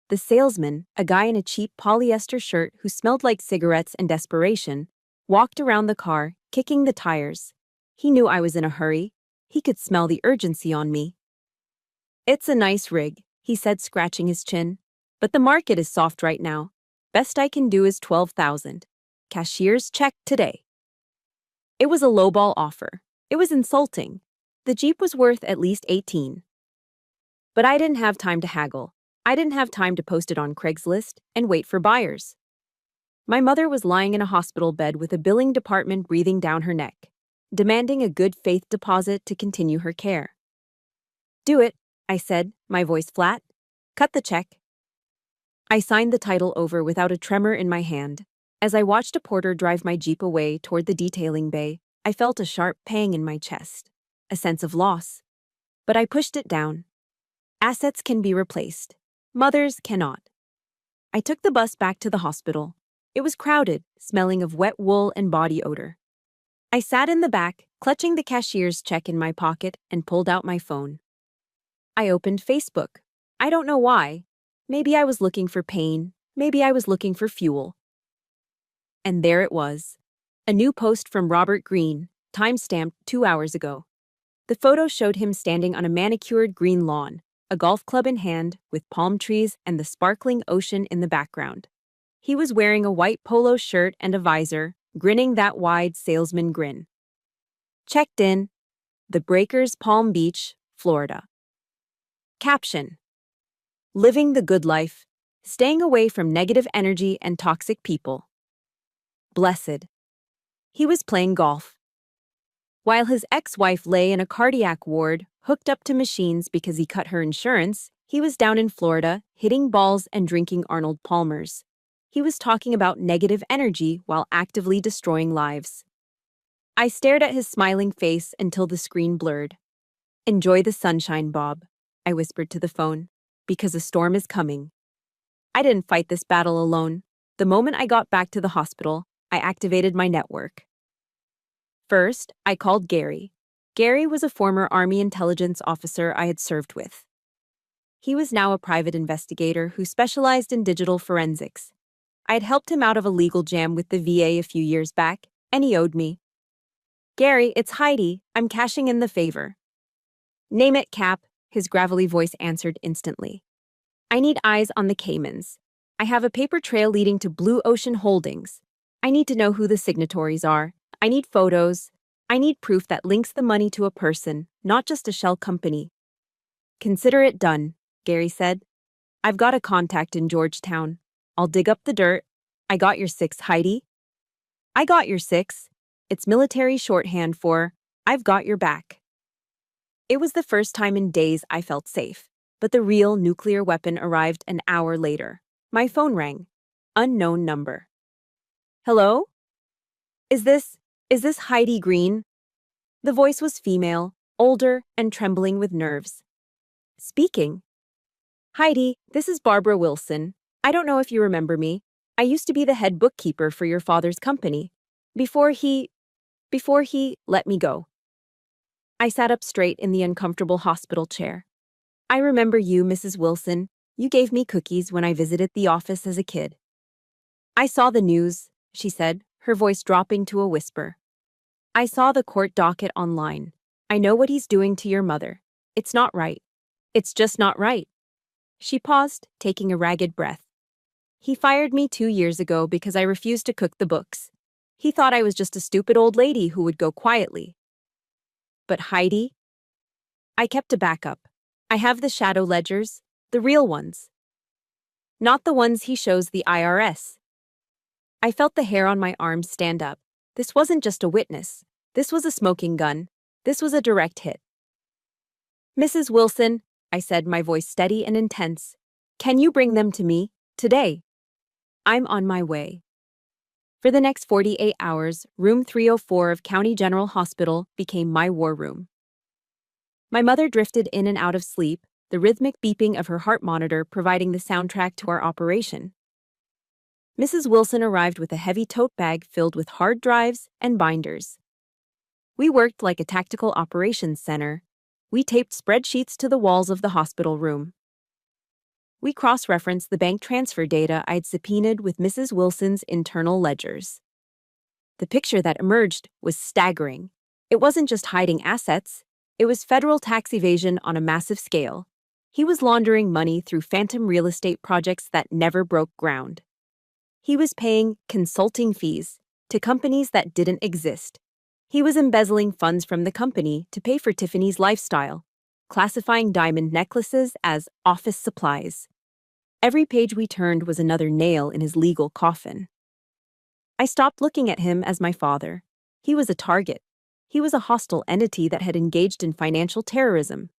The salesman, a guy in a cheap polyester shirt who smelled like cigarettes and desperation, walked around the car, kicking the tires. He knew I was in a hurry. He could smell the urgency on me. "It's a nice rig," he said, scratching his chin. "But the market is soft right now. Best I can do is 12,000. Cashier's check today." It was a lowball offer. It was insulting. The Jeep was worth at least 18. But I didn't have time to haggle. I didn't have time to post it on Craigslist and wait for buyers. My mother was lying in a hospital bed with a billing department breathing down her neck, demanding a good faith deposit to continue her care. "Do it," I said, my voice flat. "Cut the check." I signed the title over without a tremor in my hand. As I watched a porter drive my Jeep away toward the detailing bay, I felt a sharp pang in my chest, a sense of loss. But I pushed it down. Assets can be replaced. Mothers cannot. I took the bus back to the hospital. It was crowded, smelling of wet wool and body odor. I sat in the back, clutching the cashier's check in my pocket, and pulled out my phone. I opened Facebook. I don't know why. Maybe I was looking for pain. Maybe I was looking for fuel. And there it was. A new post from Robert Greene, time-stamped 2 hours ago. The photo showed him standing on a manicured green lawn, a golf club in hand, with palm trees and the sparkling ocean in the background. He was wearing a white polo shirt and a visor, grinning that wide salesman grin. Checked in. The Breakers, Palm Beach, Florida. Caption: Living the good life, staying away from negative energy and toxic people. Blessed. He was playing golf. While his ex-wife lay in a cardiac ward, hooked up to machines because he cut her insurance, he was down in Florida, hitting balls and drinking Arnold Palmers. He was talking about negative energy while actively destroying lives. I stared at his smiling face until the screen blurred. "Enjoy the sunshine, Bob," I whispered to the phone, "because a storm is coming." I didn't fight this battle alone. The moment I got back to the hospital, I activated my network. First, I called Gary. Gary was a former Army intelligence officer I had served with. He was now a private investigator who specialized in digital forensics. I had helped him out of a legal jam with the VA a few years back, and he owed me. "Gary, it's Heidi. I'm cashing in the favor." "Name it, Cap," his gravelly voice answered instantly. I need eyes on the Caymans. I have a paper trail leading to Blue Ocean Holdings. I need to know who the signatories are. I need photos. I need proof that links the money to a person, not just a shell company. Consider it done, Gary said. I've got a contact in Georgetown. I'll dig up the dirt. I got your six, Heidi. I got your six. It's military shorthand for, I've got your back. It was the first time in days I felt safe, but the real nuclear weapon arrived an hour later. My phone rang. Unknown number. Hello? Is this Heidi Green? The voice was female, older, and trembling with nerves. Speaking. Heidi, this is Barbara Wilson. I don't know if you remember me. I used to be the head bookkeeper for your father's company. Before he let me go. I sat up straight in the uncomfortable hospital chair. I remember you, Mrs. Wilson. You gave me cookies when I visited the office as a kid. I saw the news, she said, her voice dropping to a whisper. I saw the court docket online. I know what he's doing to your mother. It's not right. It's just not right. She paused, taking a ragged breath. He fired me 2 years ago because I refused to cook the books. He thought I was just a stupid old lady who would go quietly. But Heidi? I kept a backup. I have the shadow ledgers, the real ones. Not the ones he shows the IRS. I felt the hair on my arms stand up. This wasn't just a witness. This was a smoking gun. This was a direct hit. Mrs. Wilson, I said, my voice steady and intense, can you bring them to me, today? I'm on my way. For the next 48 hours, room 304 of County General Hospital became my war room. My mother drifted in and out of sleep, the rhythmic beeping of her heart monitor providing the soundtrack to our operation. Mrs. Wilson arrived with a heavy tote bag filled with hard drives and binders. We worked like a tactical operations center. We taped spreadsheets to the walls of the hospital room. We cross-referenced the bank transfer data I'd subpoenaed with Mrs. Wilson's internal ledgers. The picture that emerged was staggering. It wasn't just hiding assets. It was federal tax evasion on a massive scale. He was laundering money through phantom real estate projects that never broke ground. He was paying consulting fees to companies that didn't exist. He was embezzling funds from the company to pay for Tiffany's lifestyle, classifying diamond necklaces as office supplies. Every page we turned was another nail in his legal coffin. I stopped looking at him as my father. He was a target. He was a hostile entity that had engaged in financial terrorism.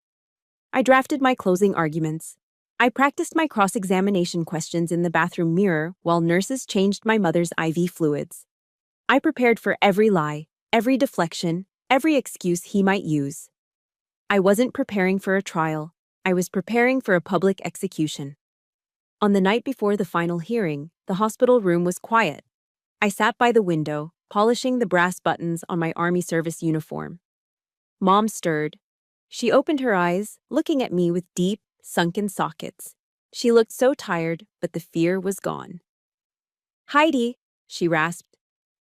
I drafted my closing arguments. I practiced my cross-examination questions in the bathroom mirror while nurses changed my mother's IV fluids. I prepared for every lie, every deflection, every excuse he might use. I wasn't preparing for a trial. I was preparing for a public execution. On the night before the final hearing, the hospital room was quiet. I sat by the window, polishing the brass buttons on my Army service uniform. Mom stirred. She opened her eyes, looking at me with deep, sunken sockets. She looked so tired, but the fear was gone. Heidi, she rasped.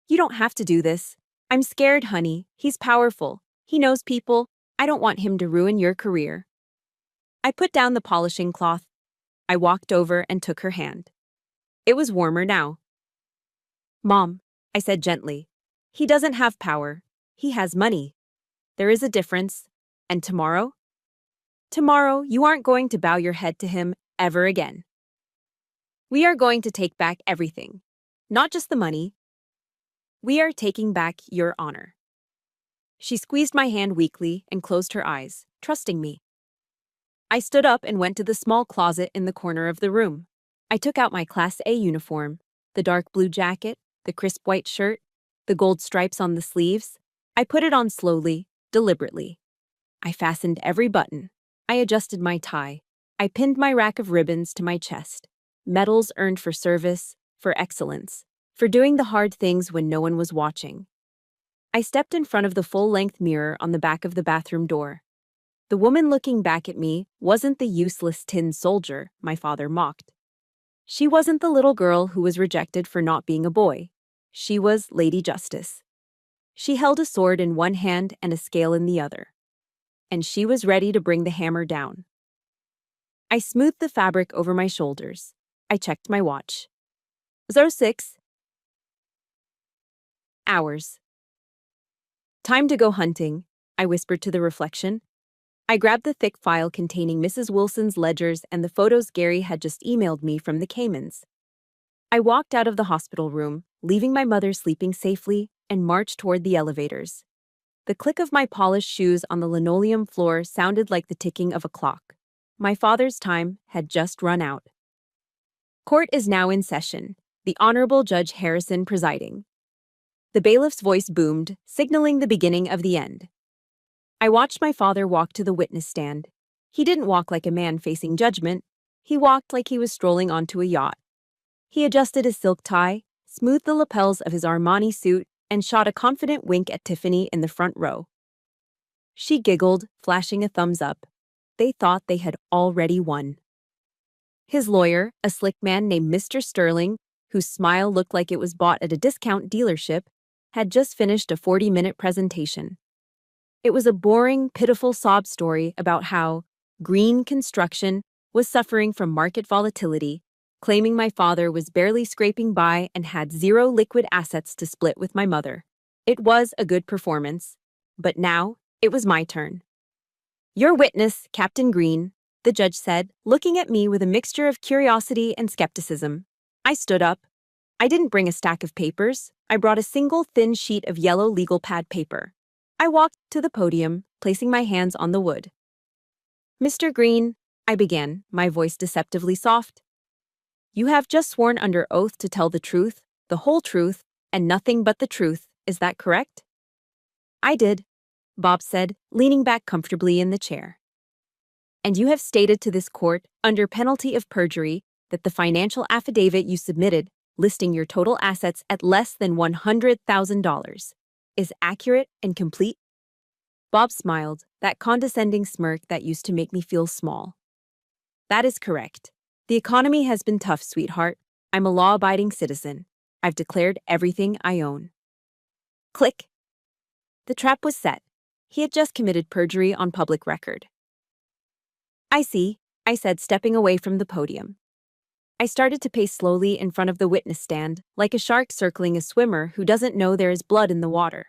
You don't have to do this. I'm scared, honey. He's powerful. He knows people. I don't want him to ruin your career. I put down the polishing cloth. I walked over and took her hand. It was warmer now. Mom, I said gently, he doesn't have power. He has money. There is a difference. And tomorrow? Tomorrow, you aren't going to bow your head to him ever again. We are going to take back everything. Not just the money. We are taking back your honor. She squeezed my hand weakly and closed her eyes, trusting me. I stood up and went to the small closet in the corner of the room. I took out my Class A uniform, the dark blue jacket, the crisp white shirt, the gold stripes on the sleeves. I put it on slowly, deliberately. I fastened every button. I adjusted my tie. I pinned my rack of ribbons to my chest. Medals earned for service, for excellence, for doing the hard things when no one was watching. I stepped in front of the full-length mirror on the back of the bathroom door. The woman looking back at me wasn't the useless tin soldier my father mocked. She wasn't the little girl who was rejected for not being a boy. She was Lady Justice. She held a sword in one hand and a scale in the other. And she was ready to bring the hammer down. I smoothed the fabric over my shoulders. I checked my watch. 06 hours. Time to go hunting, I whispered to the reflection. I grabbed the thick file containing Mrs. Wilson's ledgers and the photos Gary had just emailed me from the Caymans. I walked out of the hospital room, leaving my mother sleeping safely, and marched toward the elevators. The click of my polished shoes on the linoleum floor sounded like the ticking of a clock. My father's time had just run out. Court is now in session, the Honorable Judge Harrison presiding. The bailiff's voice boomed, signaling the beginning of the end. I watched my father walk to the witness stand. He didn't walk like a man facing judgment. He walked like he was strolling onto a yacht. He adjusted his silk tie, smoothed the lapels of his Armani suit, and shot a confident wink at Tiffany in the front row. She giggled, flashing a thumbs up. They thought they had already won. His lawyer, a slick man named Mr. Sterling, whose smile looked like it was bought at a discount dealership, had just finished a 40-minute presentation. It was a boring, pitiful sob story about how green construction was suffering from market volatility, claiming my father was barely scraping by and had zero liquid assets to split with my mother. It was a good performance, but now it was my turn. Your witness, Captain Green, the judge said, looking at me with a mixture of curiosity and skepticism. I stood up. I didn't bring a stack of papers. I brought a single thin sheet of yellow legal pad paper. I walked to the podium, placing my hands on the wood. Mr. Green, I began, my voice deceptively soft. You have just sworn under oath to tell the truth, the whole truth, and nothing but the truth. Is that correct? I did, Bob said, leaning back comfortably in the chair. And you have stated to this court, under penalty of perjury, that the financial affidavit you submitted, listing your total assets at less than $100,000, is accurate and complete? Bob smiled, that condescending smirk that used to make me feel small. That is correct. The economy has been tough, sweetheart. I'm a law-abiding citizen. I've declared everything I own. Click. The trap was set. He had just committed perjury on public record. I see, I said, stepping away from the podium. I started to pace slowly in front of the witness stand, like a shark circling a swimmer who doesn't know there is blood in the water.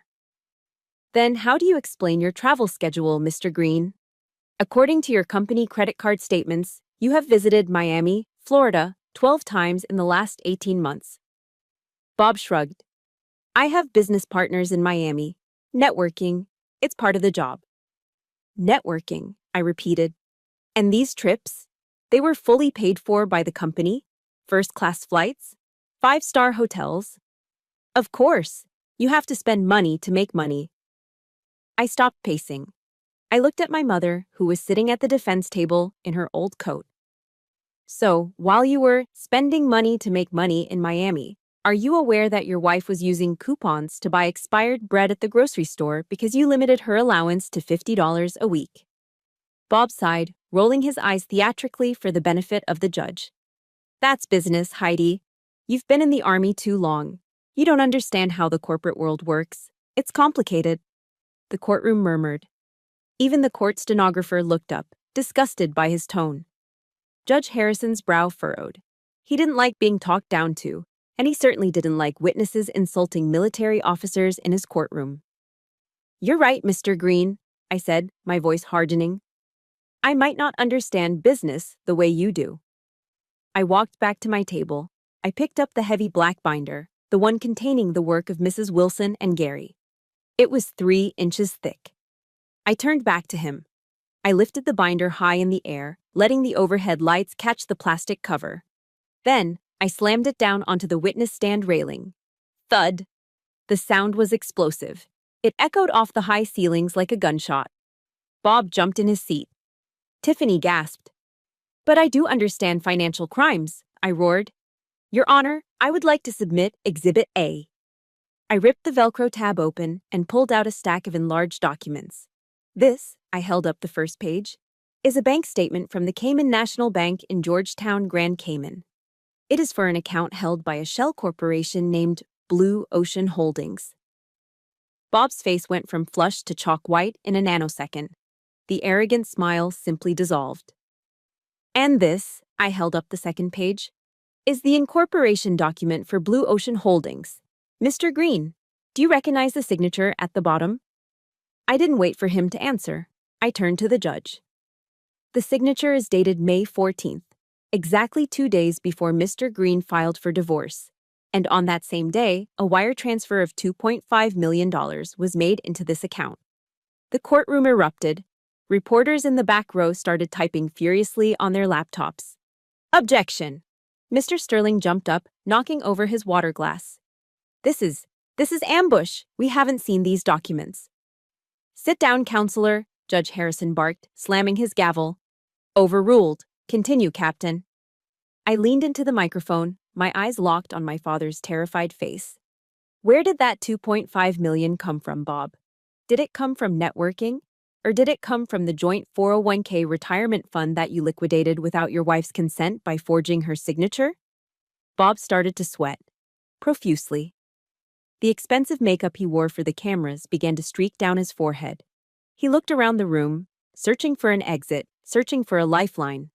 Then how do you explain your travel schedule, Mr. Green? According to your company credit card statements, you have visited Miami, Florida, 12 times in the last 18 months. Bob shrugged. I have business partners in Miami. Networking, it's part of the job. Networking, I repeated. And these trips? They were fully paid for by the company? First-class flights? 5-star hotels? Of course, you have to spend money to make money. I stopped pacing. I looked at my mother, who was sitting at the defense table in her old coat. So, while you were spending money to make money in Miami, are you aware that your wife was using coupons to buy expired bread at the grocery store because you limited her allowance to $50 a week? Bob sighed, rolling his eyes theatrically for the benefit of the judge. That's business, Heidi. You've been in the army too long. You don't understand how the corporate world works. It's complicated. The courtroom murmured. Even the court stenographer looked up, disgusted by his tone. Judge Harrison's brow furrowed. He didn't like being talked down to, and he certainly didn't like witnesses insulting military officers in his courtroom. You're right, Mr. Green, I said, my voice hardening. I might not understand business the way you do. I walked back to my table. I picked up the heavy black binder, the one containing the work of Mrs. Wilson and Gary. It was 3 inches thick. I turned back to him. I lifted the binder high in the air, letting the overhead lights catch the plastic cover. Then, I slammed it down onto the witness stand railing. Thud! The sound was explosive. It echoed off the high ceilings like a gunshot. Bob jumped in his seat. Tiffany gasped. But I do understand financial crimes, I roared. Your Honor, I would like to submit Exhibit A. I ripped the Velcro tab open and pulled out a stack of enlarged documents. This, I held up the first page, is a bank statement from the Cayman National Bank in Georgetown, Grand Cayman. It is for an account held by a shell corporation named Blue Ocean Holdings. Bob's face went from flushed to chalk white in a nanosecond. The arrogant smile simply dissolved. And this, I held up the second page, is the incorporation document for Blue Ocean Holdings. Mr. Green, do you recognize the signature at the bottom? I didn't wait for him to answer. I turned to the judge. The signature is dated May 14th, exactly 2 days before Mr. Green filed for divorce. And on that same day, a wire transfer of $2.5 million was made into this account. The courtroom erupted. Reporters in the back row started typing furiously on their laptops. Objection! Mr. Sterling jumped up, knocking over his water glass. This is ambush. We haven't seen these documents. Sit down, counselor, Judge Harrison barked, slamming his gavel. Overruled. Continue, Captain. I leaned into the microphone, my eyes locked on my father's terrified face. Where did that $2.5 million come from, Bob? Did it come from networking? Or did it come from the joint 401k retirement fund that you liquidated without your wife's consent by forging her signature? Bob started to sweat, profusely. The expensive makeup he wore for the cameras began to streak down his forehead. He looked around the room, searching for an exit, searching for a lifeline.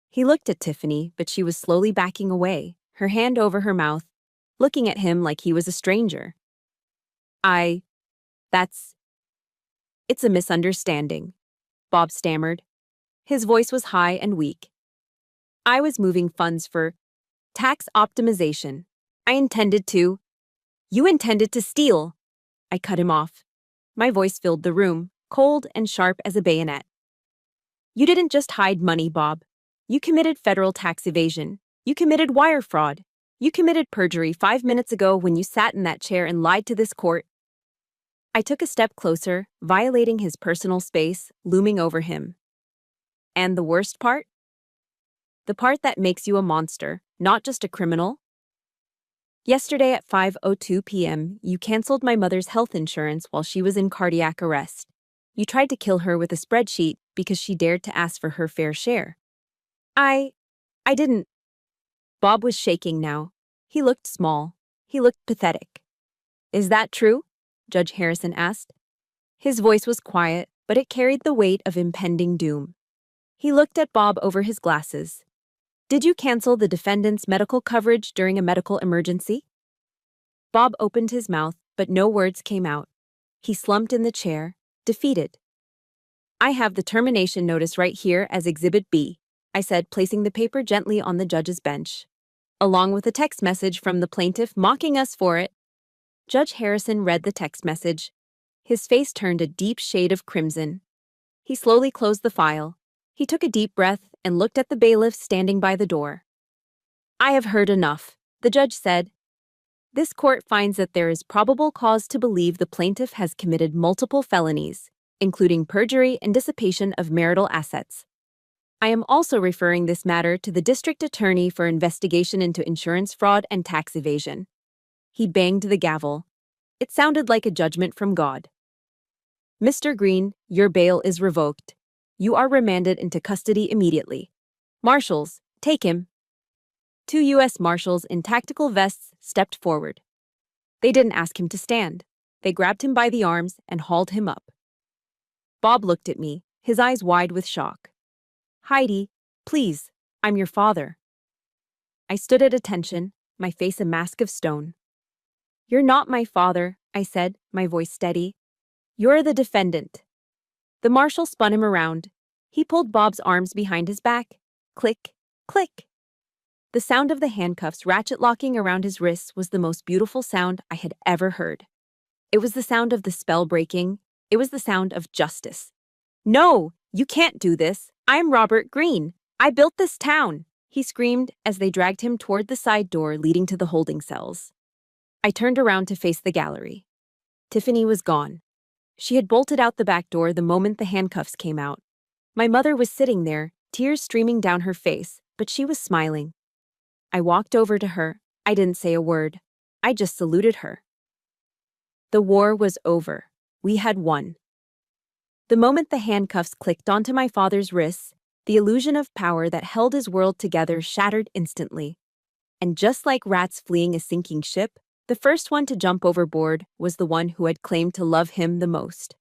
He looked at Tiffany, but she was slowly backing away, her hand over her mouth, looking at him like he was a stranger. It's a misunderstanding, Bob stammered. His voice was high and weak. I was moving funds for tax optimization. You intended to steal. I cut him off. My voice filled the room, cold and sharp as a bayonet. You didn't just hide money, Bob. You committed federal tax evasion. You committed wire fraud. You committed perjury 5 minutes ago when you sat in that chair and lied to this court. I took a step closer, violating his personal space, looming over him. And the worst part? The part that makes you a monster, not just a criminal. Yesterday at 5:02 p.m., you canceled my mother's health insurance while she was in cardiac arrest. You tried to kill her with a spreadsheet because she dared to ask for her fair share. I didn't. Bob was shaking now. He looked small. He looked pathetic. Is that true? Judge Harrison asked. His voice was quiet, but it carried the weight of impending doom. He looked at Bob over his glasses. Did you cancel the defendant's medical coverage during a medical emergency? Bob opened his mouth, but no words came out. He slumped in the chair, defeated. I have the termination notice right here as Exhibit B, I said, placing the paper gently on the judge's bench. Along with a text message from the plaintiff mocking us for it. Judge Harrison read the text message. His face turned a deep shade of crimson. He slowly closed the file. He took a deep breath and looked at the bailiff standing by the door. I have heard enough, the judge said. This court finds that there is probable cause to believe the plaintiff has committed multiple felonies, including perjury and dissipation of marital assets. I am also referring this matter to the district attorney for investigation into insurance fraud and tax evasion. He banged the gavel. It sounded like a judgment from God. Mr. Green, your bail is revoked. You are remanded into custody immediately. Marshals, take him. 2 U.S. Marshals in tactical vests stepped forward. They didn't ask him to stand. They grabbed him by the arms and hauled him up. Bob looked at me, his eyes wide with shock. Heidi, please, I'm your father. I stood at attention, my face a mask of stone. You're not my father, I said, my voice steady. You're the defendant. The marshal spun him around. He pulled Bob's arms behind his back. Click, click. The sound of the handcuffs ratchet-locking around his wrists was the most beautiful sound I had ever heard. It was the sound of the spell breaking. It was the sound of justice. No, you can't do this. I'm Robert Green. I built this town, he screamed as they dragged him toward the side door leading to the holding cells. I turned around to face the gallery. Tiffany was gone. She had bolted out the back door the moment the handcuffs came out. My mother was sitting there, tears streaming down her face, but she was smiling. I walked over to her. I didn't say a word. I just saluted her. The war was over. We had won. The moment the handcuffs clicked onto my father's wrists, the illusion of power that held his world together shattered instantly. And just like rats fleeing a sinking ship, the first one to jump overboard was the one who had claimed to love him the most.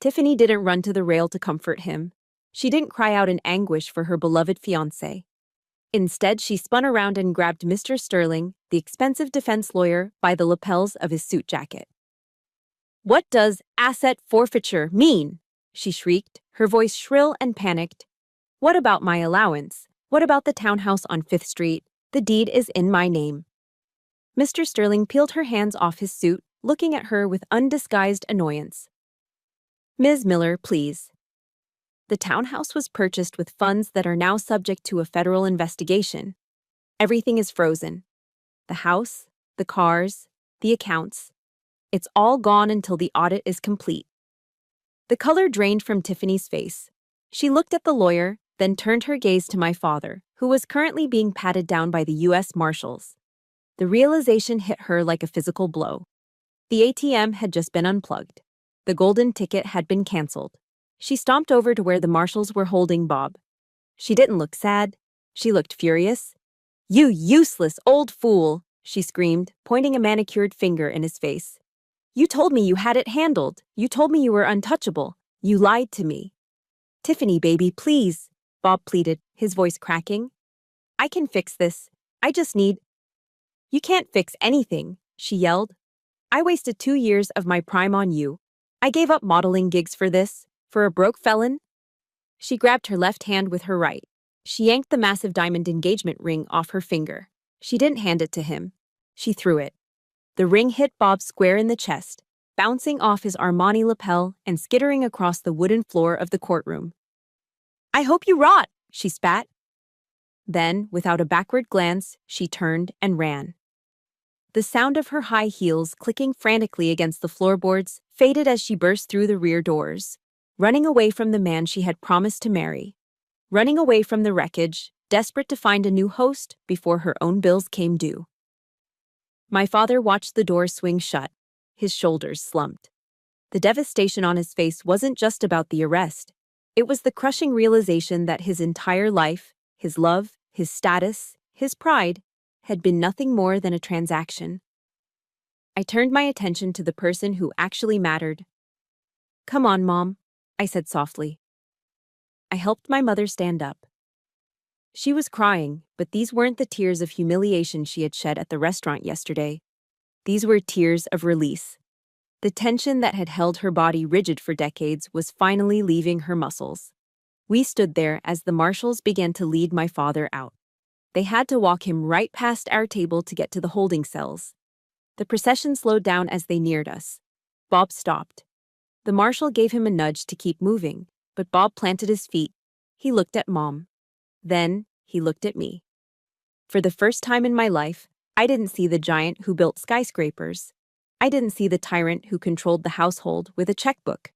Tiffany didn't run to the rail to comfort him. She didn't cry out in anguish for her beloved fiancé. Instead, she spun around and grabbed Mr. Sterling, the expensive defense lawyer, by the lapels of his suit jacket. "What does asset forfeiture mean?" she shrieked, her voice shrill and panicked. "What about my allowance? What about the townhouse on 5th Street? The deed is in my name." Mr. Sterling peeled her hands off his suit, looking at her with undisguised annoyance. "Ms. Miller, please." The townhouse was purchased with funds that are now subject to a federal investigation. Everything is frozen. The house, the cars, the accounts. It's all gone until the audit is complete. The color drained from Tiffany's face. She looked at the lawyer, then turned her gaze to my father, who was currently being patted down by the U.S. Marshals. The realization hit her like a physical blow. The ATM had just been unplugged. The golden ticket had been canceled. She stomped over to where the marshals were holding Bob. She didn't look sad. She looked furious. "You useless old fool!" she screamed, pointing a manicured finger in his face. "You told me you had it handled. You told me you were untouchable. You lied to me." "Tiffany, baby, please," Bob pleaded, his voice cracking. "I can fix this. I just need—" "You can't fix anything," she yelled. "I wasted 2 years of my prime on you. I gave up modeling gigs for this. For a broke felon?" She grabbed her left hand with her right. She yanked the massive diamond engagement ring off her finger. She didn't hand it to him. She threw it. The ring hit Bob square in the chest, bouncing off his Armani lapel and skittering across the wooden floor of the courtroom. "I hope you rot," she spat. Then, without a backward glance, she turned and ran. The sound of her high heels clicking frantically against the floorboards faded as she burst through the rear doors, running away from the man she had promised to marry, running away from the wreckage, desperate to find a new host before her own bills came due. My father watched the door swing shut. His shoulders slumped. The devastation on his face wasn't just about the arrest. It was the crushing realization that his entire life, his love, his status, his pride, had been nothing more than a transaction. I turned my attention to the person who actually mattered. "Come on, Mom," I said softly. I helped my mother stand up. She was crying, but these weren't the tears of humiliation she had shed at the restaurant yesterday. These were tears of release. The tension that had held her body rigid for decades was finally leaving her muscles. We stood there as the marshals began to lead my father out. They had to walk him right past our table to get to the holding cells. The procession slowed down as they neared us. Bob stopped. The marshal gave him a nudge to keep moving, but Bob planted his feet. He looked at Mom. Then, he looked at me. For the first time in my life, I didn't see the giant who built skyscrapers. I didn't see the tyrant who controlled the household with a checkbook.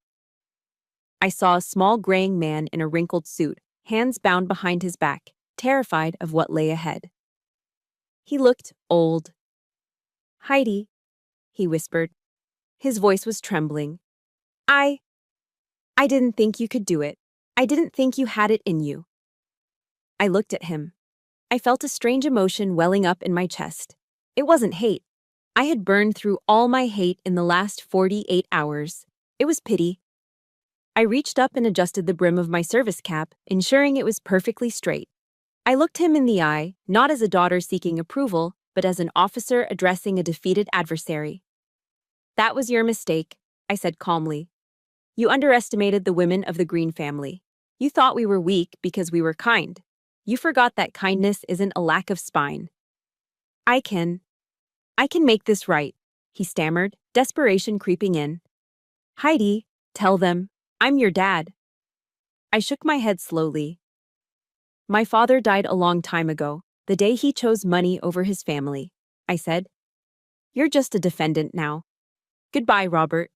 I saw a small graying man in a wrinkled suit, hands bound behind his back, terrified of what lay ahead. He looked old. "Heidi," he whispered. His voice was trembling. I didn't think you could do it. I didn't think you had it in you." I looked at him. I felt a strange emotion welling up in my chest. It wasn't hate. I had burned through all my hate in the last 48 hours. It was pity. I reached up and adjusted the brim of my service cap, ensuring it was perfectly straight. I looked him in the eye, not as a daughter seeking approval, but as an officer addressing a defeated adversary. "That was your mistake," I said calmly. "You underestimated the women of the Green family. You thought we were weak because we were kind. You forgot that kindness isn't a lack of spine." I can make this right," he stammered, desperation creeping in. "Heidi, tell them, I'm your dad." I shook my head slowly. "My father died a long time ago, the day he chose money over his family," I said. "You're just a defendant now. Goodbye, Robert."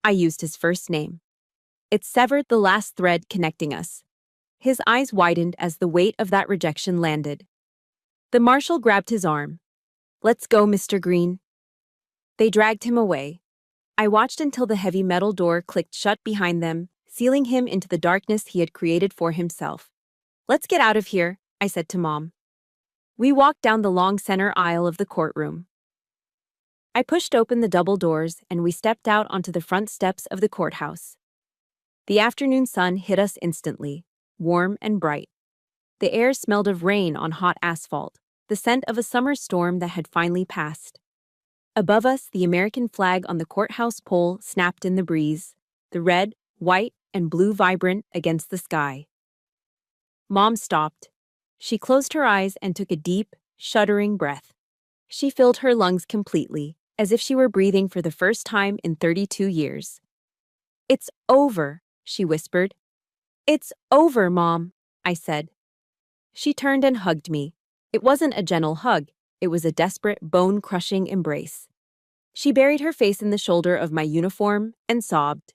I used his first name. It severed the last thread connecting us. His eyes widened as the weight of that rejection landed. The marshal grabbed his arm. "Let's go, Mr. Green." They dragged him away. I watched until the heavy metal door clicked shut behind them, sealing him into the darkness he had created for himself. "Let's get out of here," I said to Mom. We walked down the long center aisle of the courtroom. I pushed open the double doors and we stepped out onto the front steps of the courthouse. The afternoon sun hit us instantly, warm and bright. The air smelled of rain on hot asphalt, the scent of a summer storm that had finally passed. Above us, the American flag on the courthouse pole snapped in the breeze, the red, white, and blue vibrant against the sky. Mom stopped. She closed her eyes and took a deep, shuddering breath. She filled her lungs completely, as if she were breathing for the first time in 32 years. "It's over," she whispered. "It's over, Mom," I said. She turned and hugged me. It wasn't a gentle hug, it was a desperate, bone-crushing embrace. She buried her face in the shoulder of my uniform and sobbed.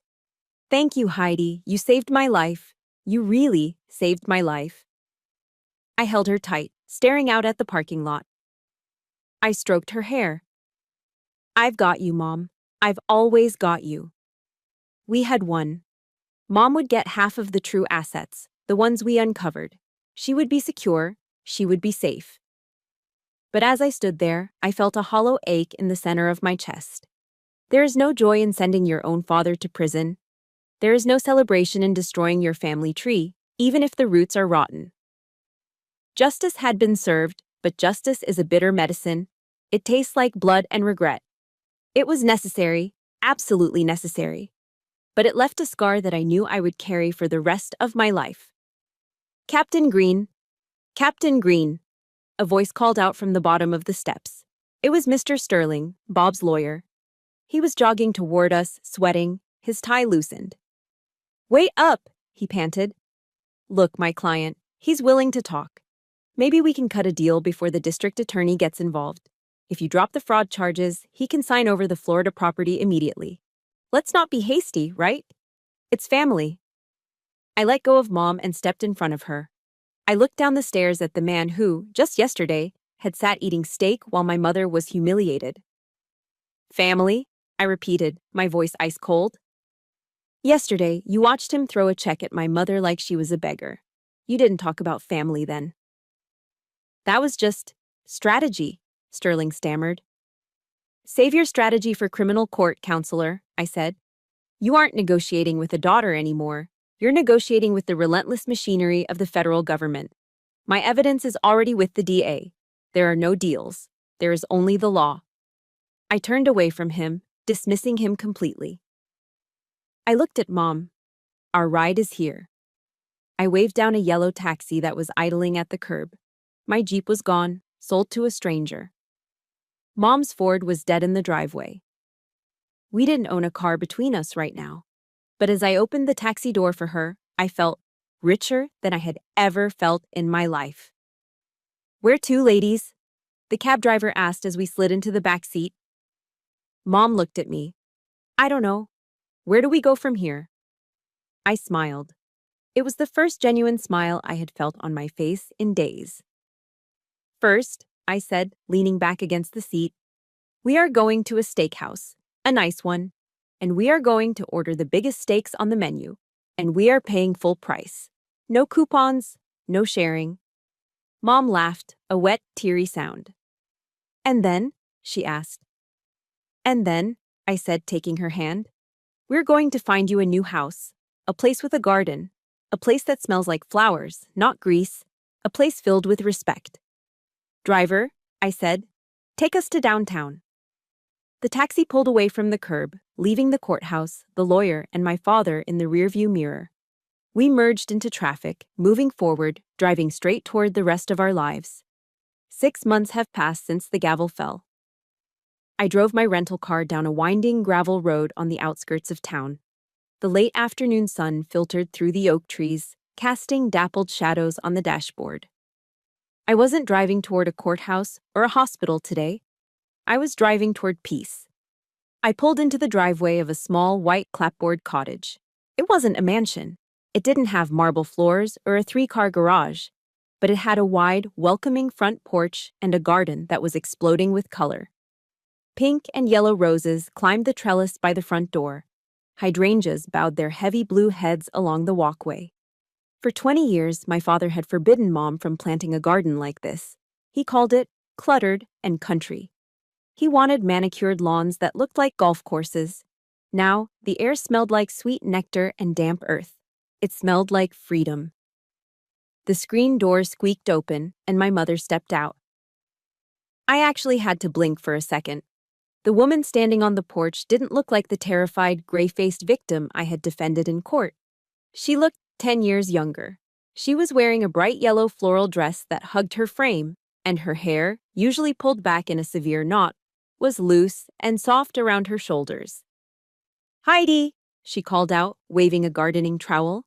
"Thank you, Heidi. You saved my life. You really saved my life." I held her tight, staring out at the parking lot. I stroked her hair. "I've got you, Mom. I've always got you." We had won. Mom would get half of the true assets, the ones we uncovered. She would be secure, she would be safe. But as I stood there, I felt a hollow ache in the center of my chest. There is no joy in sending your own father to prison. There is no celebration in destroying your family tree, even if the roots are rotten. Justice had been served, but justice is a bitter medicine. It tastes like blood and regret. It was necessary, absolutely necessary. But it left a scar that I knew I would carry for the rest of my life. "Captain Green! Captain Green!" A voice called out from the bottom of the steps. It was Mr. Sterling, Bob's lawyer. He was jogging toward us, sweating, his tie loosened. "Wait up!" he panted. "Look, my client, he's willing to talk. Maybe we can cut a deal before the district attorney gets involved. If you drop the fraud charges, he can sign over the Florida property immediately. Let's not be hasty, right? It's family." I let go of Mom and stepped in front of her. I looked down the stairs at the man who, just yesterday, had sat eating steak while my mother was humiliated. "Family?" I repeated, my voice ice cold. "Yesterday, you watched him throw a check at my mother like she was a beggar. You didn't talk about family then." "That was just strategy," Sterling stammered. "Save your strategy for criminal court, counselor," I said. "You aren't negotiating with a daughter anymore. You're negotiating with the relentless machinery of the federal government. My evidence is already with the DA. There are no deals. There is only the law." I turned away from him, dismissing him completely. I looked at Mom. "Our ride is here." I waved down a yellow taxi that was idling at the curb. My Jeep was gone, sold to a stranger. Mom's Ford was dead in the driveway. We didn't own a car between us right now. But as I opened the taxi door for her, I felt richer than I had ever felt in my life. "Where to, ladies?" the cab driver asked as we slid into the back seat. Mom looked at me. "I don't know. Where do we go from here?" I smiled. It was the first genuine smile I had felt on my face in days. "First," I said, leaning back against the seat, "we are going to a steakhouse, a nice one, and we are going to order the biggest steaks on the menu, and we are paying full price. No coupons, no sharing." Mom laughed, a wet, teary sound. "And then?" she asked. "And then," I said, taking her hand, "we're going to find you a new house, a place with a garden, a place that smells like flowers, not grease, a place filled with respect." "Driver," I said, "take us to downtown." The taxi pulled away from the curb, leaving the courthouse, the lawyer, and my father in the rearview mirror. We merged into traffic, moving forward, driving straight toward the rest of our lives. 6 months have passed since the gavel fell. I drove my rental car down a winding gravel road on the outskirts of town. The late afternoon sun filtered through the oak trees, casting dappled shadows on the dashboard. I wasn't driving toward a courthouse or a hospital today. I was driving toward peace. I pulled into the driveway of a small white clapboard cottage. It wasn't a mansion. It didn't have marble floors or a 3-car garage, but it had a wide, welcoming front porch and a garden that was exploding with color. Pink and yellow roses climbed the trellis by the front door. Hydrangeas bowed their heavy blue heads along the walkway. For 20 years, my father had forbidden Mom from planting a garden like this. He called it cluttered and country. He wanted manicured lawns that looked like golf courses. Now, the air smelled like sweet nectar and damp earth. It smelled like freedom. The screen door squeaked open, and my mother stepped out. I actually had to blink for a second. The woman standing on the porch didn't look like the terrified, gray-faced victim I had defended in court. She looked 10 years younger. She was wearing a bright yellow floral dress that hugged her frame, and her hair, usually pulled back in a severe knot, was loose and soft around her shoulders. "Heidi!" she called out, waving a gardening trowel.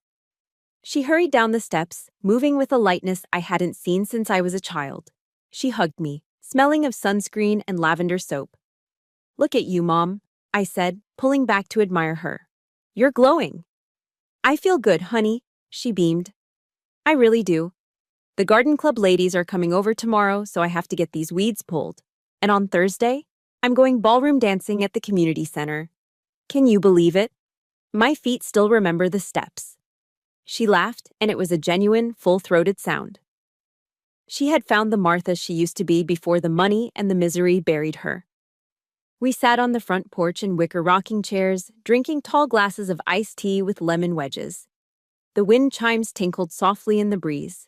She hurried down the steps, moving with a lightness I hadn't seen since I was a child. She hugged me, smelling of sunscreen and lavender soap. "Look at you, Mom," I said, pulling back to admire her. "You're glowing." "I feel good, honey," she beamed. "I really do. The garden club ladies are coming over tomorrow, so I have to get these weeds pulled. And on Thursday, I'm going ballroom dancing at the community center. Can you believe it? My feet still remember the steps." She laughed, and it was a genuine, full-throated sound. She had found the Martha she used to be before the money and the misery buried her. We sat on the front porch in wicker rocking chairs, drinking tall glasses of iced tea with lemon wedges. The wind chimes tinkled softly in the breeze.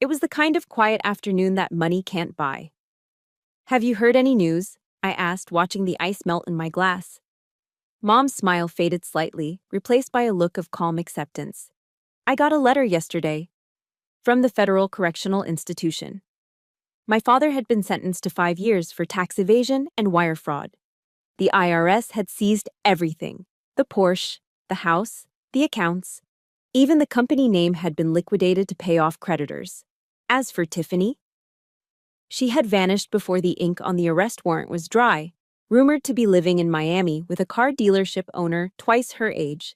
It was the kind of quiet afternoon that money can't buy. "Have you heard any news?" I asked, watching the ice melt in my glass. Mom's smile faded slightly, replaced by a look of calm acceptance. "I got a letter yesterday from the Federal Correctional Institution. My father had been sentenced to 5 years for tax evasion and wire fraud. The IRS had seized everything: the Porsche, the house, the accounts. Even the company name had been liquidated to pay off creditors. As for Tiffany, she had vanished before the ink on the arrest warrant was dry, rumored to be living in Miami with a car dealership owner twice her age.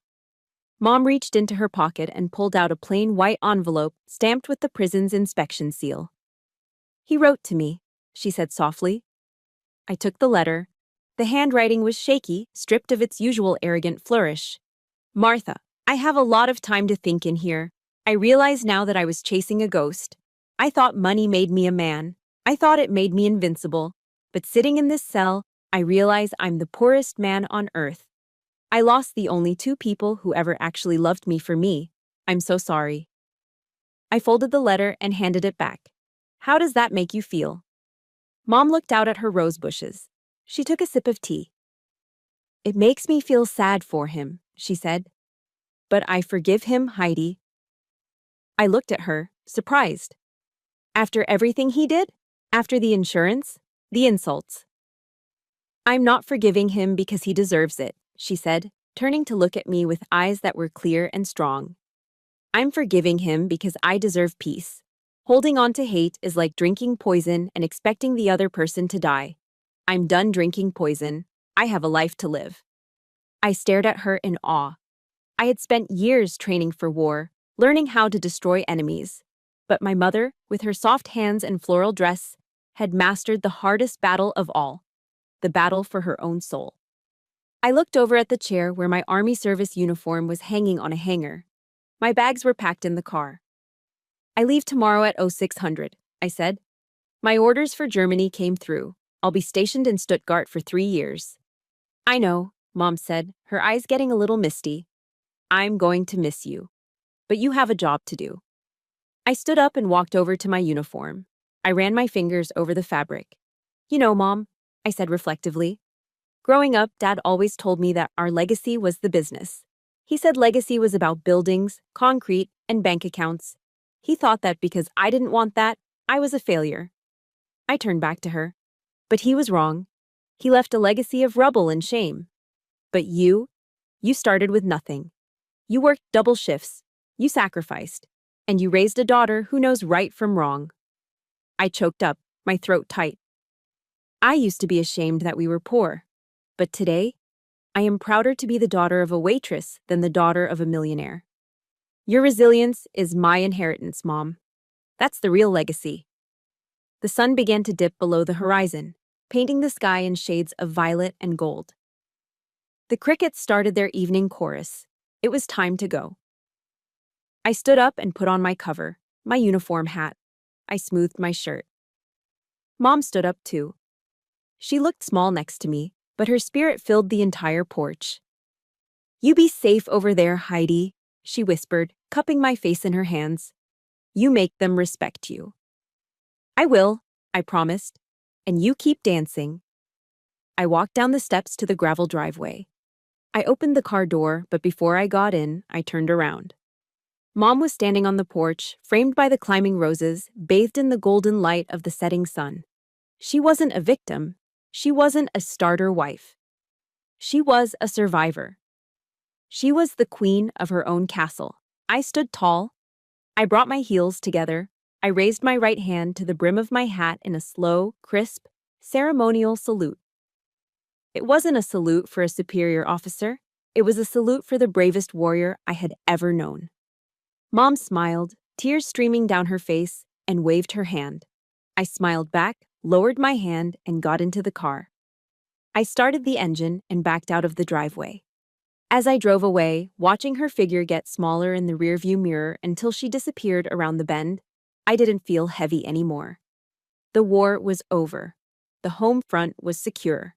Mom reached into her pocket and pulled out a plain white envelope stamped with the prison's inspection seal. "He wrote to me," she said softly. I took the letter. The handwriting was shaky, stripped of its usual arrogant flourish. "Martha, I have a lot of time to think in here. I realize now that I was chasing a ghost. I thought money made me a man. I thought it made me invincible. But sitting in this cell, I realize I'm the poorest man on earth. I lost the only 2 people who ever actually loved me for me. I'm so sorry." I folded the letter and handed it back. "How does that make you feel?" Mom looked out at her rose bushes. She took a sip of tea. "It makes me feel sad for him," she said. "But I forgive him, Heidi." I looked at her, surprised. "After everything he did? After the insurance? The insults?" "I'm not forgiving him because he deserves it," she said, turning to look at me with eyes that were clear and strong. "I'm forgiving him because I deserve peace. Holding on to hate is like drinking poison and expecting the other person to die. I'm done drinking poison. I have a life to live." I stared at her in awe. I had spent years training for war, learning how to destroy enemies. But my mother, with her soft hands and floral dress, had mastered the hardest battle of all, the battle for her own soul. I looked over at the chair where my Army service uniform was hanging on a hanger. My bags were packed in the car. "I leave tomorrow at 0600, I said. "My orders for Germany came through. I'll be stationed in Stuttgart for 3 years. "I know," Mom said, her eyes getting a little misty. "I'm going to miss you. But you have a job to do." I stood up and walked over to my uniform. I ran my fingers over the fabric. "You know, Mom," I said reflectively. "Growing up, Dad always told me that our legacy was the business. He said legacy was about buildings, concrete, and bank accounts. He thought that because I didn't want that, I was a failure." I turned back to her. "But he was wrong. He left a legacy of rubble and shame. But you started with nothing. You worked double shifts. You sacrificed. And you raised a daughter who knows right from wrong." I choked up, my throat tight. I used to be ashamed that we were poor. But today, I am prouder to be the daughter of a waitress than the daughter of a millionaire. Your resilience is my inheritance, Mom. That's the real legacy. The sun began to dip below the horizon, painting the sky in shades of violet and gold. The crickets started their evening chorus. It was time to go. I stood up and put on my cover, my uniform hat. I smoothed my shirt. Mom stood up too. She looked small next to me, but her spirit filled the entire porch. You be safe over there, Heidi, she whispered, cupping my face in her hands. You make them respect you. I will, I promised. And you keep dancing. I walked down the steps to the gravel driveway. I opened the car door, but before I got in, I turned around. Mom was standing on the porch, framed by the climbing roses, bathed in the golden light of the setting sun. She wasn't a victim. She wasn't a starter wife. She was a survivor. She was the queen of her own castle. I stood tall. I brought my heels together. I raised my right hand to the brim of my hat in a slow, crisp, ceremonial salute. It wasn't a salute for a superior officer. It was a salute for the bravest warrior I had ever known. Mom smiled, tears streaming down her face, and waved her hand. I smiled back, lowered my hand, and got into the car. I started the engine and backed out of the driveway. As I drove away, watching her figure get smaller in the rearview mirror until she disappeared around the bend, I didn't feel heavy anymore. The war was over. The home front was secure.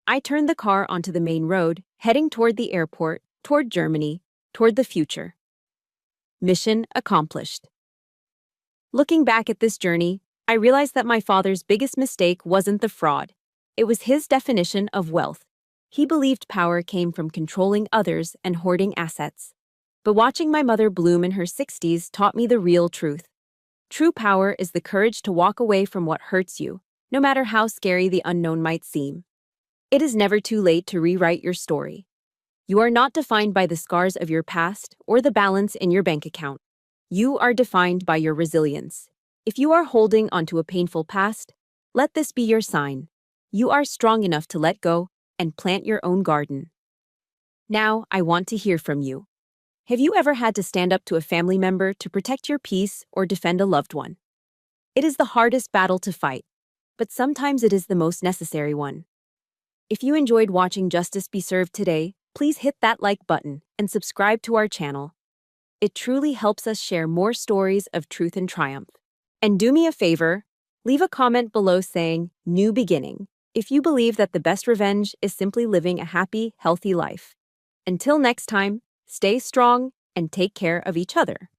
I turned the car onto the main road, heading toward the airport, toward Germany, toward the future. Mission accomplished. Looking back at this journey, I realized that my father's biggest mistake wasn't the fraud. It was his definition of wealth. He believed power came from controlling others and hoarding assets. But watching my mother bloom in her 60s taught me the real truth. True power is the courage to walk away from what hurts you, no matter how scary the unknown might seem. It is never too late to rewrite your story. You are not defined by the scars of your past or the balance in your bank account. You are defined by your resilience. If you are holding onto a painful past, let this be your sign. You are strong enough to let go and plant your own garden. Now, I want to hear from you. Have you ever had to stand up to a family member to protect your peace or defend a loved one? It is the hardest battle to fight, but sometimes it is the most necessary one. If you enjoyed watching Justice Be Served today, please hit that like button and subscribe to our channel. It truly helps us share more stories of truth and triumph. And do me a favor, leave a comment below saying, "New beginning," if you believe that the best revenge is simply living a happy, healthy life. Until next time, stay strong and take care of each other.